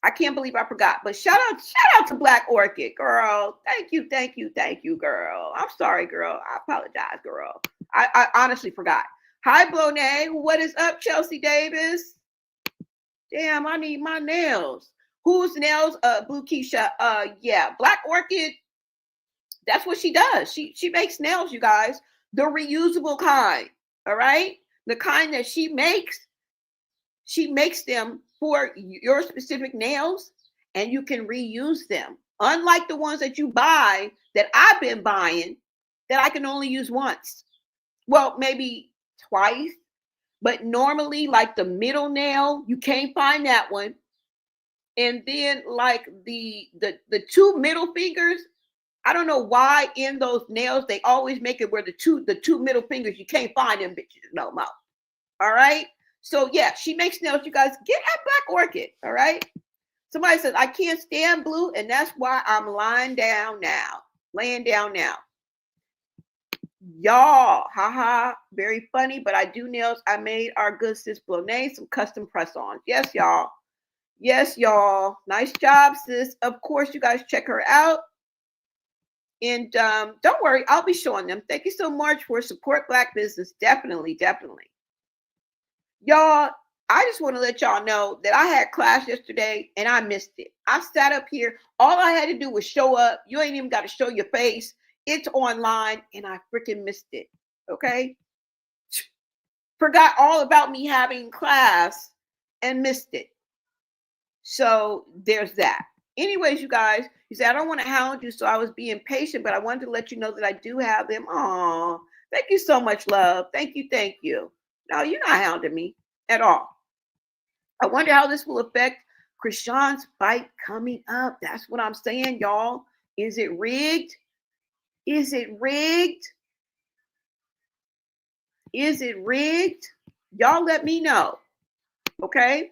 S1: I can't believe I forgot. But shout out to Black Orchid, girl. Thank you, girl. I'm sorry, girl. I apologize, girl. I honestly forgot. Hi, Blonay. What is up, Chelsea Davis? Damn, I need my nails. Whose nails? Blue Keisha. Yeah, Black Orchid. That's what she does. She makes nails, you guys. The reusable kind. All right? The kind that she makes them for your specific nails, and you can reuse them. Unlike the ones that you buy, that I've been buying, that I can only use once. Well, maybe twice. But normally, like the middle nail, you can't find that one. And then like the 2 middle fingers, I don't know why in those nails they always make it where the two middle fingers, you can't find them bitches no more. All right. So yeah, she makes nails. You guys get at Black Orchid. All right. Somebody says I can't stand blue, and that's why I'm laying down now. Y'all, haha, very funny, but I do nails. I made our good sis Blonay some custom press-ons. Yes, y'all. Yes, y'all. Nice job, sis. Of course, you guys check her out. And don't worry, I'll be showing them. Thank you so much for support Black business. Definitely. Y'all, I just want to let y'all know that I had class yesterday and I missed it. I sat up here. All I had to do was show up. You ain't even got to show your face. It's online and I freaking missed it. Okay? Forgot all about me having class and missed it. So there's that. Anyways, you guys, you say I don't want to hound you, so I was being patient, but I wanted to let you know that I do have them. Aw, thank you so much, love. Thank you. No, you're not hounding me at all. I wonder how this will affect Krishan's fight coming up. That's what I'm saying, y'all. Is it rigged? Is it rigged? Is it rigged? Y'all let me know. Okay?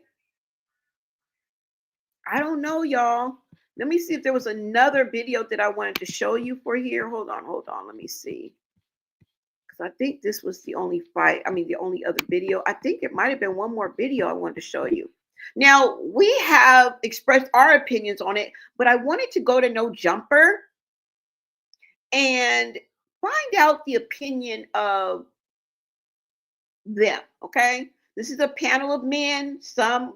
S1: I don't know, y'all. Let me see if there was another video that I wanted to show you for here. Hold on. Let me see. Because I think this was the only fight. I mean, the only other video. I think it might have been one more video I wanted to show you. Now, we have expressed our opinions on it, but I wanted to go to No Jumper and find out the opinion of them, okay? This is a panel of men. Some,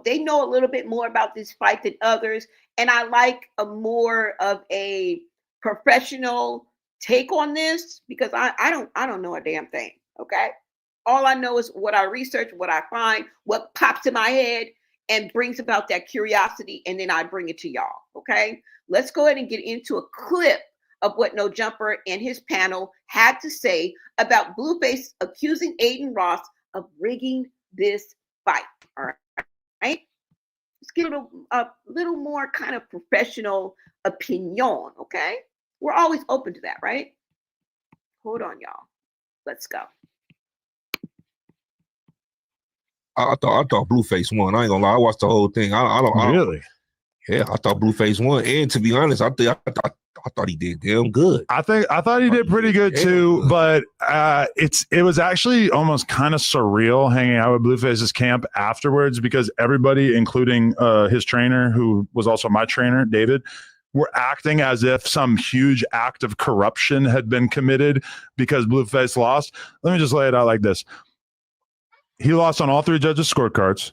S1: they know a little bit more about this fight than others, and I like a more of a professional take on this because I don't know a damn thing, okay? All I know is what I research, what I find, what pops in my head and brings about that curiosity, and then I bring it to y'all, okay? Let's go ahead and get into a clip of what No Jumper and his panel had to say about Blueface accusing Adin Ross of rigging this fight. All right. Let's get a little more kind of professional opinion. Okay. We're always open to that, right? Hold on, y'all. Let's go.
S18: I thought Blueface won. I ain't gonna lie. I watched the whole thing. I don't
S19: really. Yeah, I thought Blueface won, and to be honest, I thought he did damn good.
S20: I thought he did pretty good too, but it was actually almost kind of surreal hanging out with Blueface's camp afterwards because everybody, including his trainer, who was also my trainer, David, were acting as if some huge act of corruption had been committed because Blueface lost. Let me just lay it out like this. He lost on all three judges' scorecards.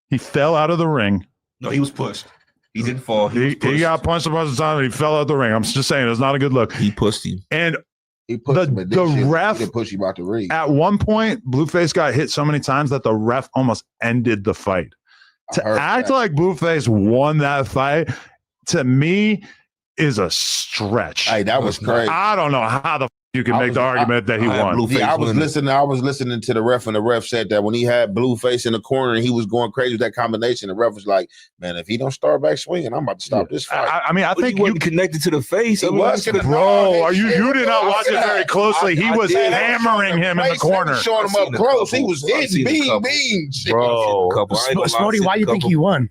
S20: He fell out of the ring.
S19: No, he was pushed. He didn't fall.
S20: He got punched a bunch of times and he fell out of the ring. I'm just saying, it's not a good look.
S19: He pushed him.
S20: And
S18: he pushed him,
S20: the ref
S18: he didn't push him out the ring.
S20: At one point, Blueface got hit so many times that the ref almost ended the fight. To act like Blueface won that fight, to me, is a stretch.
S18: Hey, that was crazy.
S20: I don't know how the you can make the argument that he won.
S18: I was listening to the ref, and the ref said that when he had Blueface in the corner and he was going crazy with that combination, the ref was like, "Man, if he don't start back swinging, I'm about to stop this fight."
S20: I mean, I think
S19: you connected to the face.
S18: He was,
S20: bro. You did not watch it very closely. He was hammering him in the corner.
S18: Showing him up close. He was hitting beans,
S20: bro.
S5: Snorty, why do you think he won?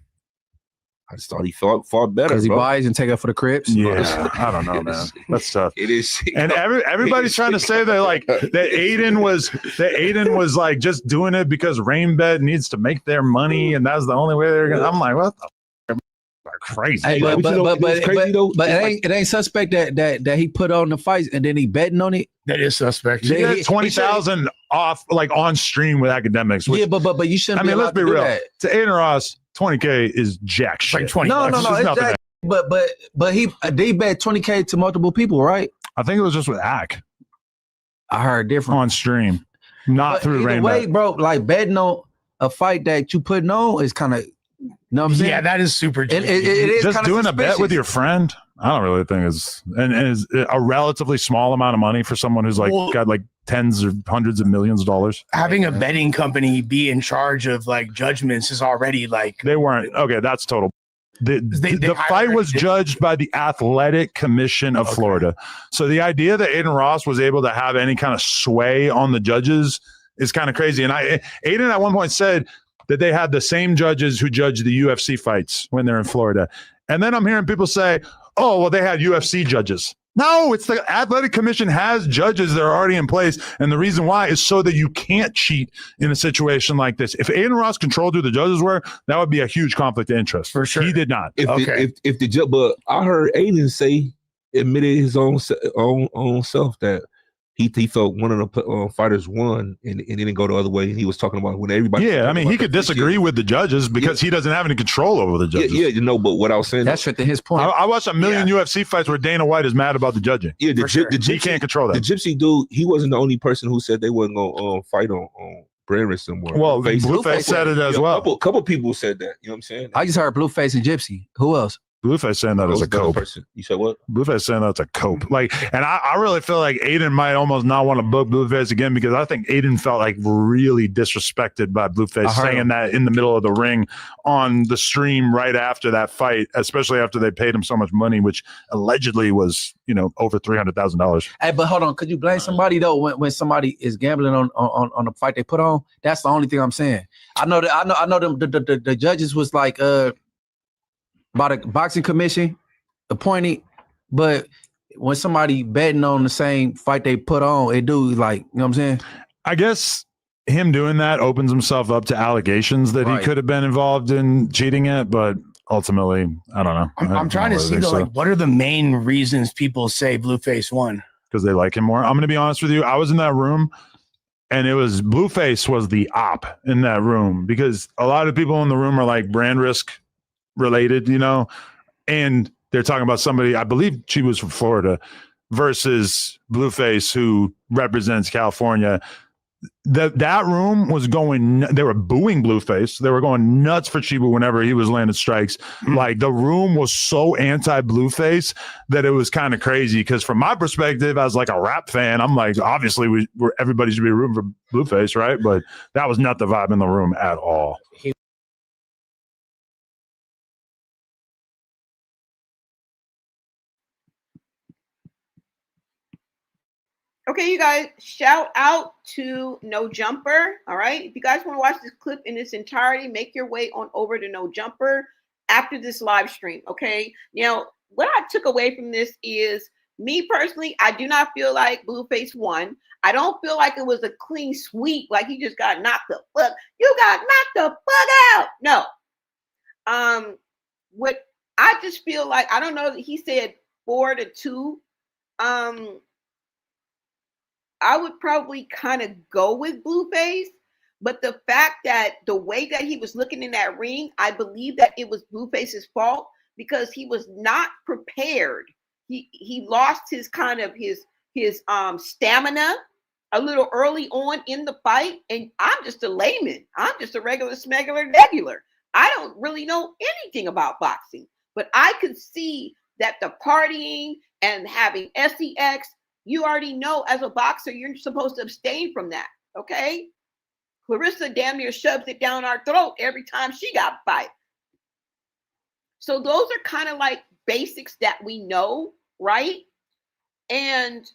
S19: I just thought he fought better
S5: because he buys and take up for the Crips.
S20: Yeah, I don't know, man. That's tough.
S19: It is,
S20: and everybody's trying to say that like that Adin was like just doing it because Rainbet needs to make their money, and that's the only way they're gonna. I'm like, what the crazy?
S5: Hey, but it ain't suspect that he put on the fights and then he betting on it.
S20: That is suspect. He had 20,000 off like on stream with academics. Which,
S5: yeah, but you shouldn't.
S20: I mean, let's be real.
S5: That.
S20: To Adin Ross, 20K is jack shit.
S5: Like 20. No, it's jack. But they bet 20K to multiple people, right?
S20: I think it was just with AK.
S5: I heard different
S20: on stream, not through Rainbow.
S5: Way, bro, like betting on a fight that you putting on is kind of, you know what I'm saying?
S21: Yeah, that is super.
S5: It is
S20: just doing suspicious. A bet with your friend. I don't really think is a relatively small amount of money for someone who's like got like tens or hundreds of millions of dollars.
S21: Having a betting company be in charge of like judgments is already like
S20: they weren't okay. That's total. The fight was judged by the Athletic Commission of Florida. So the idea that Adin Ross was able to have any kind of sway on the judges is kind of crazy. And Adin at one point said that they had the same judges who judge the UFC fights when they're in Florida. And then I'm hearing people say, oh, well, they had UFC judges. No, it's the Athletic Commission has judges that are already in place. And the reason why is so that you can't cheat in a situation like this. If Adin Ross controlled who the judges were, that would be a huge conflict of interest.
S21: For sure.
S20: He did not.
S19: If the judge, but I heard Adin admitted his own self that he felt one of the fighters won and it didn't go the other way. And he was talking about when everybody.
S20: Yeah, I mean, he could disagree with the judges because he doesn't have any control over the judges.
S19: Yeah, you know, but what I was saying.
S5: That's to his point.
S20: I watched a million UFC fights where Dana White is mad about the judging.
S19: Yeah, the gypsy,
S20: he can't control that.
S19: The gypsy dude, he wasn't the only person who said they wasn't going to fight on brand risk anymore.
S20: Well, Blueface said it as well.
S19: A couple people said that. You know what I'm saying?
S5: I just heard Blueface and Gypsy. Who else?
S20: Blueface saying that as a cope.
S19: You said what?
S20: Blueface saying that's a cope. Like, and I really feel like Adin might almost not want to book Blueface again because I think Adin felt like really disrespected by Blueface saying that in the middle of the ring on the stream right after that fight, especially after they paid him so much money, which allegedly was, over $300,000.
S5: Hey, but hold on, could you blame somebody though when somebody is gambling on the fight they put on? That's the only thing I'm saying. I know the judges was like by the boxing commission appointed, but when somebody betting on the same fight they put on, it do like, you know what I'm saying?
S20: I guess him doing that opens himself up to allegations that he could have been involved in cheating it, but ultimately, I don't know.
S21: I'm trying to see though, like, what are the main reasons people say Blueface won?
S20: Because they like him more. I'm going to be honest with you. I was in that room and it was Blueface was the op in that room because a lot of people in the room are like brand risk related, and they're talking about somebody, I believe she was from Florida versus Blueface who represents California. That room was going, they were booing Blueface. They were going nuts for Chiba whenever he was landing strikes. Like the room was so anti-Blueface that it was kind of crazy because from my perspective as like a rap fan, I'm like, obviously everybody should be rooting for Blueface, right? But that was not the vibe in the room at all.
S1: Okay, you guys, shout out to No Jumper. All right. If you guys want to watch this clip in its entirety, make your way on over to No Jumper. after this live stream. Okay. Now, what I took away from this is, me personally, I do not feel like Blueface won. I don't feel like it was a clean sweep, like he just got knocked the fuck. You got knocked the fuck out. No. What I just feel like, I don't know that he said 4-2. I would probably kind of go with Blueface, but the fact that the way that he was looking in that ring, I believe that it was Blueface's fault because he was not prepared. He lost his kind of his stamina a little early on in the fight, and I'm just a layman. I'm just a regular smegular regular. I don't really know anything about boxing, but I could see that the partying and having sex, you already know as a boxer, you're supposed to abstain from that, okay? Claressa damn near shoves it down our throat every time she got fight. So those are kind of like basics that we know, right? And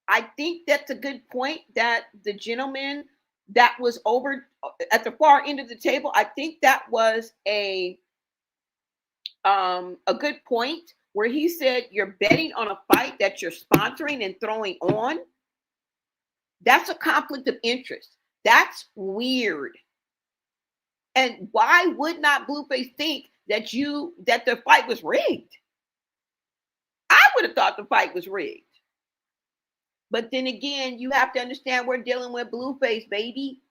S1: I think that's a good point that the gentleman that was over at the far end of the table, I think that was a good point where he said you're betting on a fight that you're sponsoring and throwing on. That's a conflict of interest. That's weird. And why would not Blueface think that the fight was rigged? I would have thought the fight was rigged. But then again, you have to understand we're dealing with Blueface, baby.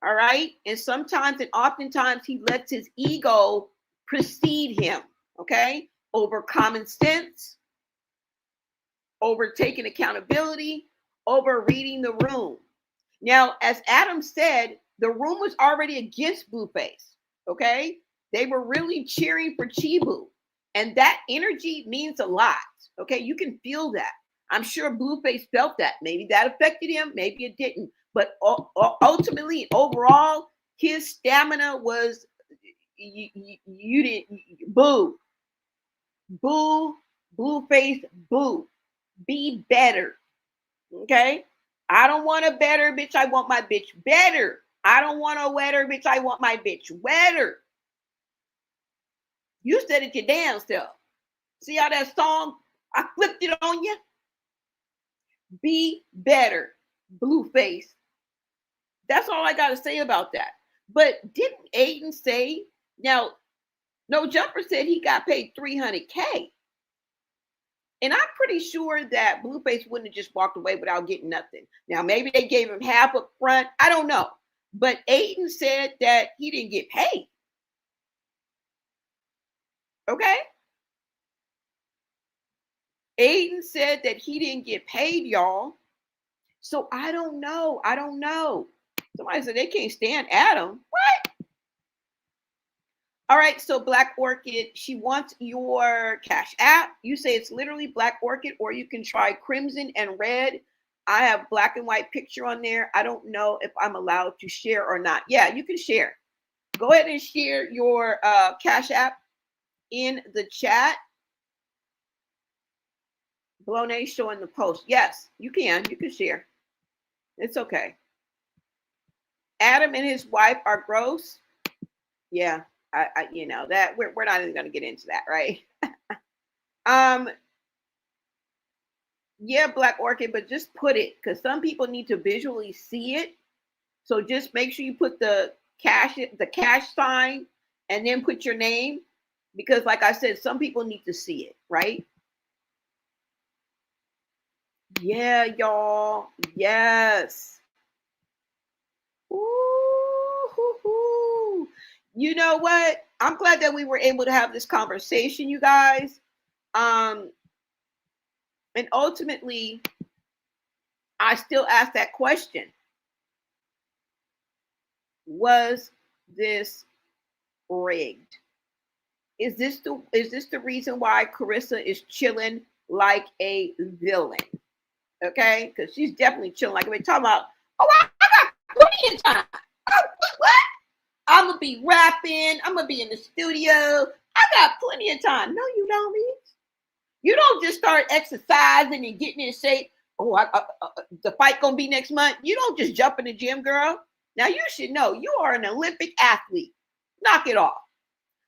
S1: All right? And sometimes and oftentimes he lets his ego precede him, okay? Over common sense, over taking accountability, over reading the room. Now, as Adam said, the room was already against Blueface, okay? They were really cheering for Chibu. And that energy means a lot, okay? You can feel that. I'm sure Blueface felt that. Maybe that affected him, maybe it didn't. But ultimately, overall, his stamina was, you didn't, boo. Boo, Blueface, boo. Be better, okay? I don't want a better bitch. I want my bitch better. I don't want a wetter bitch. I want my bitch wetter. You said it your damn self. See how that song, I flipped it on you? Be better, Blueface. That's all I got to say about that. But didn't Adin say, now, No Jumper said he got paid $300K. And I'm pretty sure that Blueface wouldn't have just walked away without getting nothing. Now, maybe they gave him half up front. I don't know. But Adin said that he didn't get paid. Okay? Adin said that he didn't get paid, y'all. So I don't know. I don't know. Somebody said they can't stand Adam. What? All right, so Black Orchid, she wants your Cash App. You say it's literally Black Orchid, or you can try Crimson and Red. I have black and white picture on there. I don't know if I'm allowed to share or not. Yeah, you can share. Go ahead and share your Cash App in the chat. Blone showing the post. Yes, you can. You can share. It's okay. Adam and his wife are gross. Yeah. I you know that we're not even going to get into that, right? Yeah, Black Orchid, but just put it, because some people need to visually see it. So just make sure you put the cash sign and then put your name, because like I said, some people need to see it, right? Yeah, y'all. Yes. Ooh. You know what? I'm glad that we were able to have this conversation, you guys. And ultimately, I still ask that question. Was this rigged? Is this the reason why Claressa is chilling like a villain? Okay? Because she's definitely chilling like a villain. Talking about, oh, I got plenty of time. What? I'm going to be rapping. I'm going to be in the studio. I got plenty of time. No, you don't, bitch. You don't just start exercising and getting in shape. Oh, the fight going to be next month. You don't just jump in the gym, girl. Now, you should know you are an Olympic athlete. Knock it off.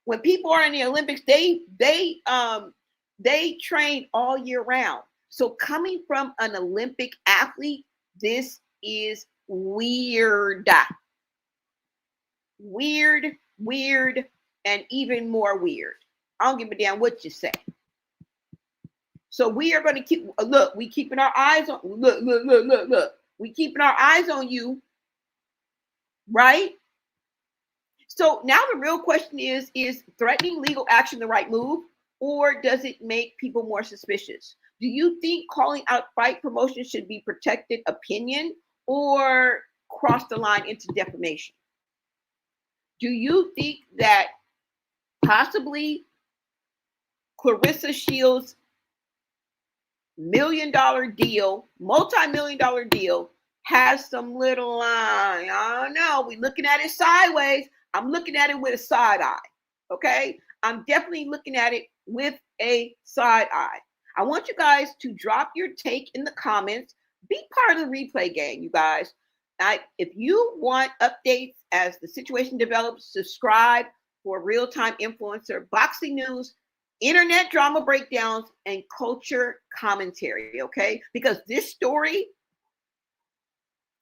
S1: When people are in the Olympics, they train all year round. So coming from an Olympic athlete, this is weird. Weird, and even more weird. I don't give a damn what you say. So we are going to keep, look, we keeping our eyes on, look. We keeping our eyes on you, right? So now the real question is threatening legal action the right move, or does it make people more suspicious? Do you think calling out fight promotion should be protected opinion or cross the line into defamation? Do you think that possibly Claressa Shields' $1 million deal, multi-million-dollar deal, has some little, I don't know, we looking at it sideways. I'm looking at it with a side eye, okay? I'm definitely looking at it with a side eye. I want you guys to drop your take in the comments. Be part of the replay game, you guys. If you want updates as the situation develops, subscribe for real-time influencer, boxing news, internet drama breakdowns, and culture commentary, okay? Because this story,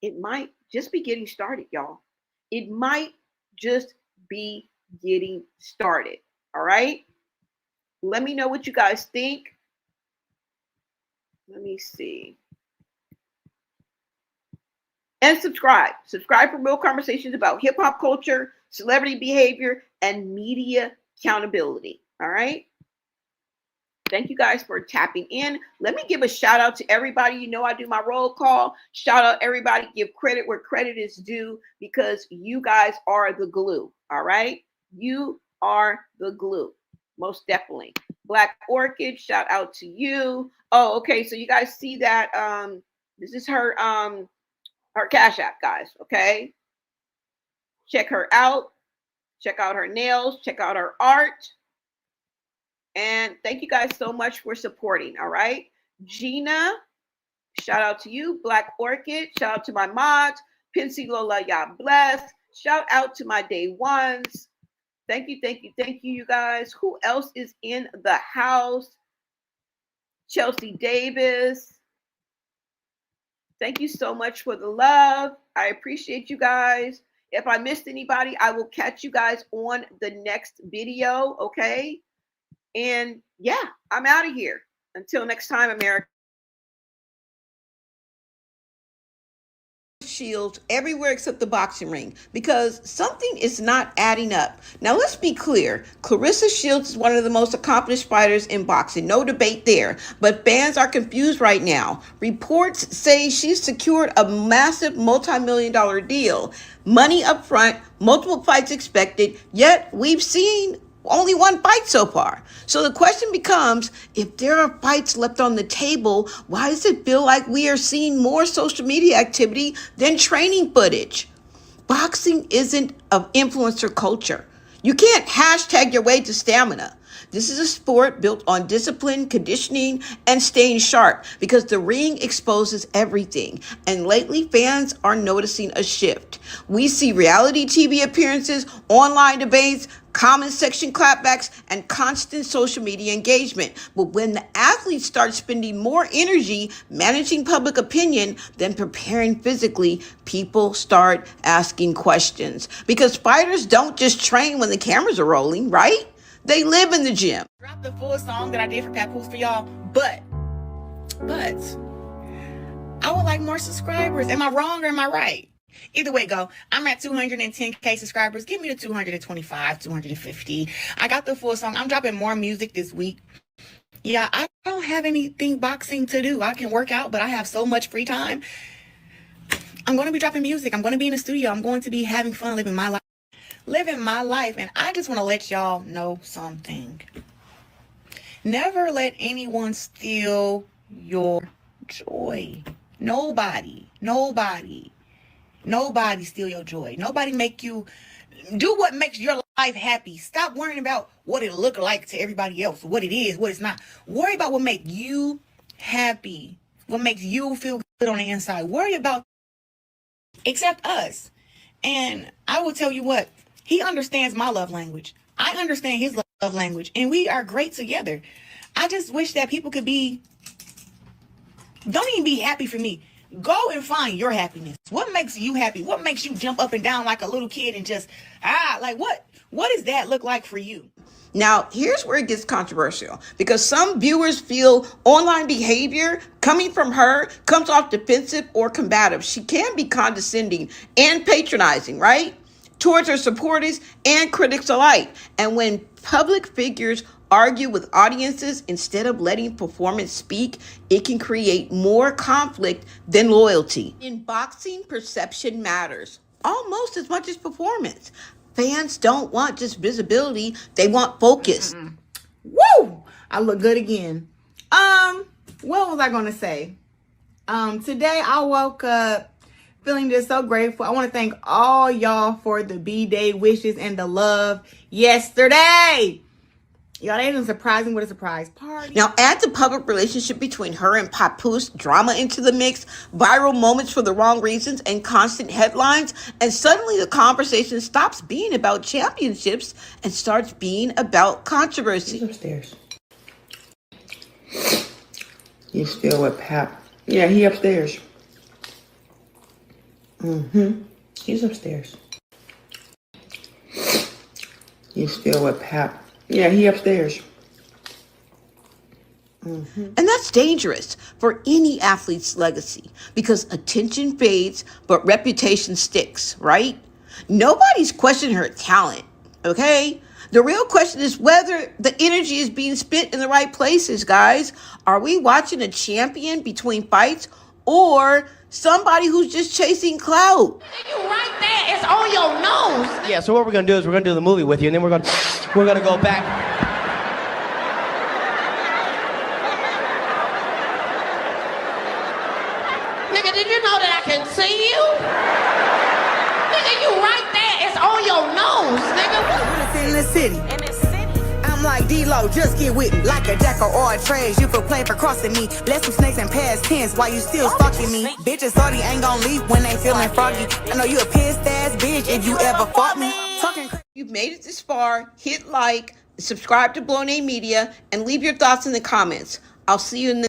S1: it might just be getting started, y'all. It might just be getting started, all right? Let me know what you guys think. Let me see. And subscribe. Subscribe for real conversations about hip-hop culture, celebrity behavior, and media accountability, all right? Thank you guys for tapping in. Let me give a shout out to everybody. You know I do my roll call. Shout out everybody. Give credit where credit is due because you guys are the glue. All right? You are the glue. Most definitely. Black Orchid, shout out to you. Oh, okay. So you guys see that this is her Cash App, guys. Okay. Check her out. Check out her nails. Check out her art. And thank you guys so much for supporting, all right? Gina, shout out to you. Black Orchid, shout out to my mods. Pinsy Lola, y'all bless. Shout out to my day ones. Thank you, you guys. Who else is in the house? Chelsea Davis. Thank you so much for the love. I appreciate you guys. If I missed anybody, I will catch you guys on the next video, okay? And yeah, I'm out of here. Until next time, America. Shields everywhere except the boxing ring because something is not adding up. Now let's be clear. Claressa Shields is one of the most accomplished fighters in boxing. No debate there. But fans are confused right now. Reports say she's secured a massive multi-million-dollar deal. Money up front, multiple fights expected, yet we've seen only one fight so far. So the question becomes, if there are fights left on the table, why does it feel like we are seeing more social media activity than training footage? Boxing isn't of influencer culture. You can't hashtag your way to stamina. This is a sport built on discipline, conditioning, and staying sharp because the ring exposes everything. And lately, fans are noticing a shift. We see reality TV appearances, online debates, comment section clapbacks, and constant social media engagement. But when the athletes start spending more energy managing public opinion than preparing physically, people start asking questions. Because fighters don't just train when the cameras are rolling, right? They live in the gym.
S6: Drop the full song that I did for Papoose for y'all, but I would like more subscribers. Am I wrong or am I right? Either way go. I'm at 210K subscribers. Give me the 225, 250. I got the full song. I'm dropping more music this week. Yeah, I don't have anything boxing to do. I can work out, but I have so much free time. I'm going to be dropping music. I'm going to be in the studio. I'm going to be having fun living my life. And I just want to let y'all know something. Never let anyone steal your joy. Nobody steal your joy. Nobody make you do what makes your life happy. Stop worrying about what it look like to everybody else, what it is, what it's not. Worry about what makes you happy, what makes you feel good on the inside. Worry about except us. And I will tell you what, He understands my love language. I understand his love language, and we are great together. I just wish that people could be, don't even be happy for me. Go and find your happiness. What makes you happy? What makes you jump up and down like a little kid and just, like what does that look like for you?
S1: Now, here's where it gets controversial because some viewers feel online behavior coming from her comes off defensive or combative. She can be condescending and patronizing, right? Towards her supporters and critics alike. And when public figures argue with audiences instead of letting performance speak, it can create more conflict than loyalty. In boxing, perception matters almost as much as performance. Fans don't want just visibility, they want focus.
S6: Woo! I look good again. What was I gonna say? Today I woke up feeling just so grateful. I want to thank all y'all for the B-Day wishes and the love yesterday. Y'all, they didn't surprise me with a surprise party.
S1: Now, add the public relationship between her and Papoose, drama into the mix, viral moments for the wrong reasons, and constant headlines, and suddenly the conversation stops being about championships and starts being about controversy.
S3: He's upstairs. You still with Pap? Yeah, he upstairs. He's upstairs. You still with Pap? Yeah, he upstairs.
S1: And that's dangerous for any athlete's legacy because attention fades, but reputation sticks, right? Nobody's questioning her talent, okay? The real question is whether the energy is being spent in the right places, guys. Are we watching a champion between fights or somebody who's just chasing clout?
S4: You right there, it's on your nose.
S2: Yeah, so what we're gonna do is we're gonna do the movie with you, and then we're gonna go back.
S4: Nigga, did you know that I can see you? Nigga, you right there, it's on your nose, nigga.
S6: In the city. I'm like D-Lo, just get with me. Like a jack or a trash, you feel play for crossing me. Left some snakes and past tense while you still stalking me. Bitches salty ain't gon' leave when they feeling froggy. I know you a pissed ass bitch if you ever fought me.
S1: You've made it this far, hit like, subscribe to Blown A Media, and leave your thoughts in the comments. I'll see you in the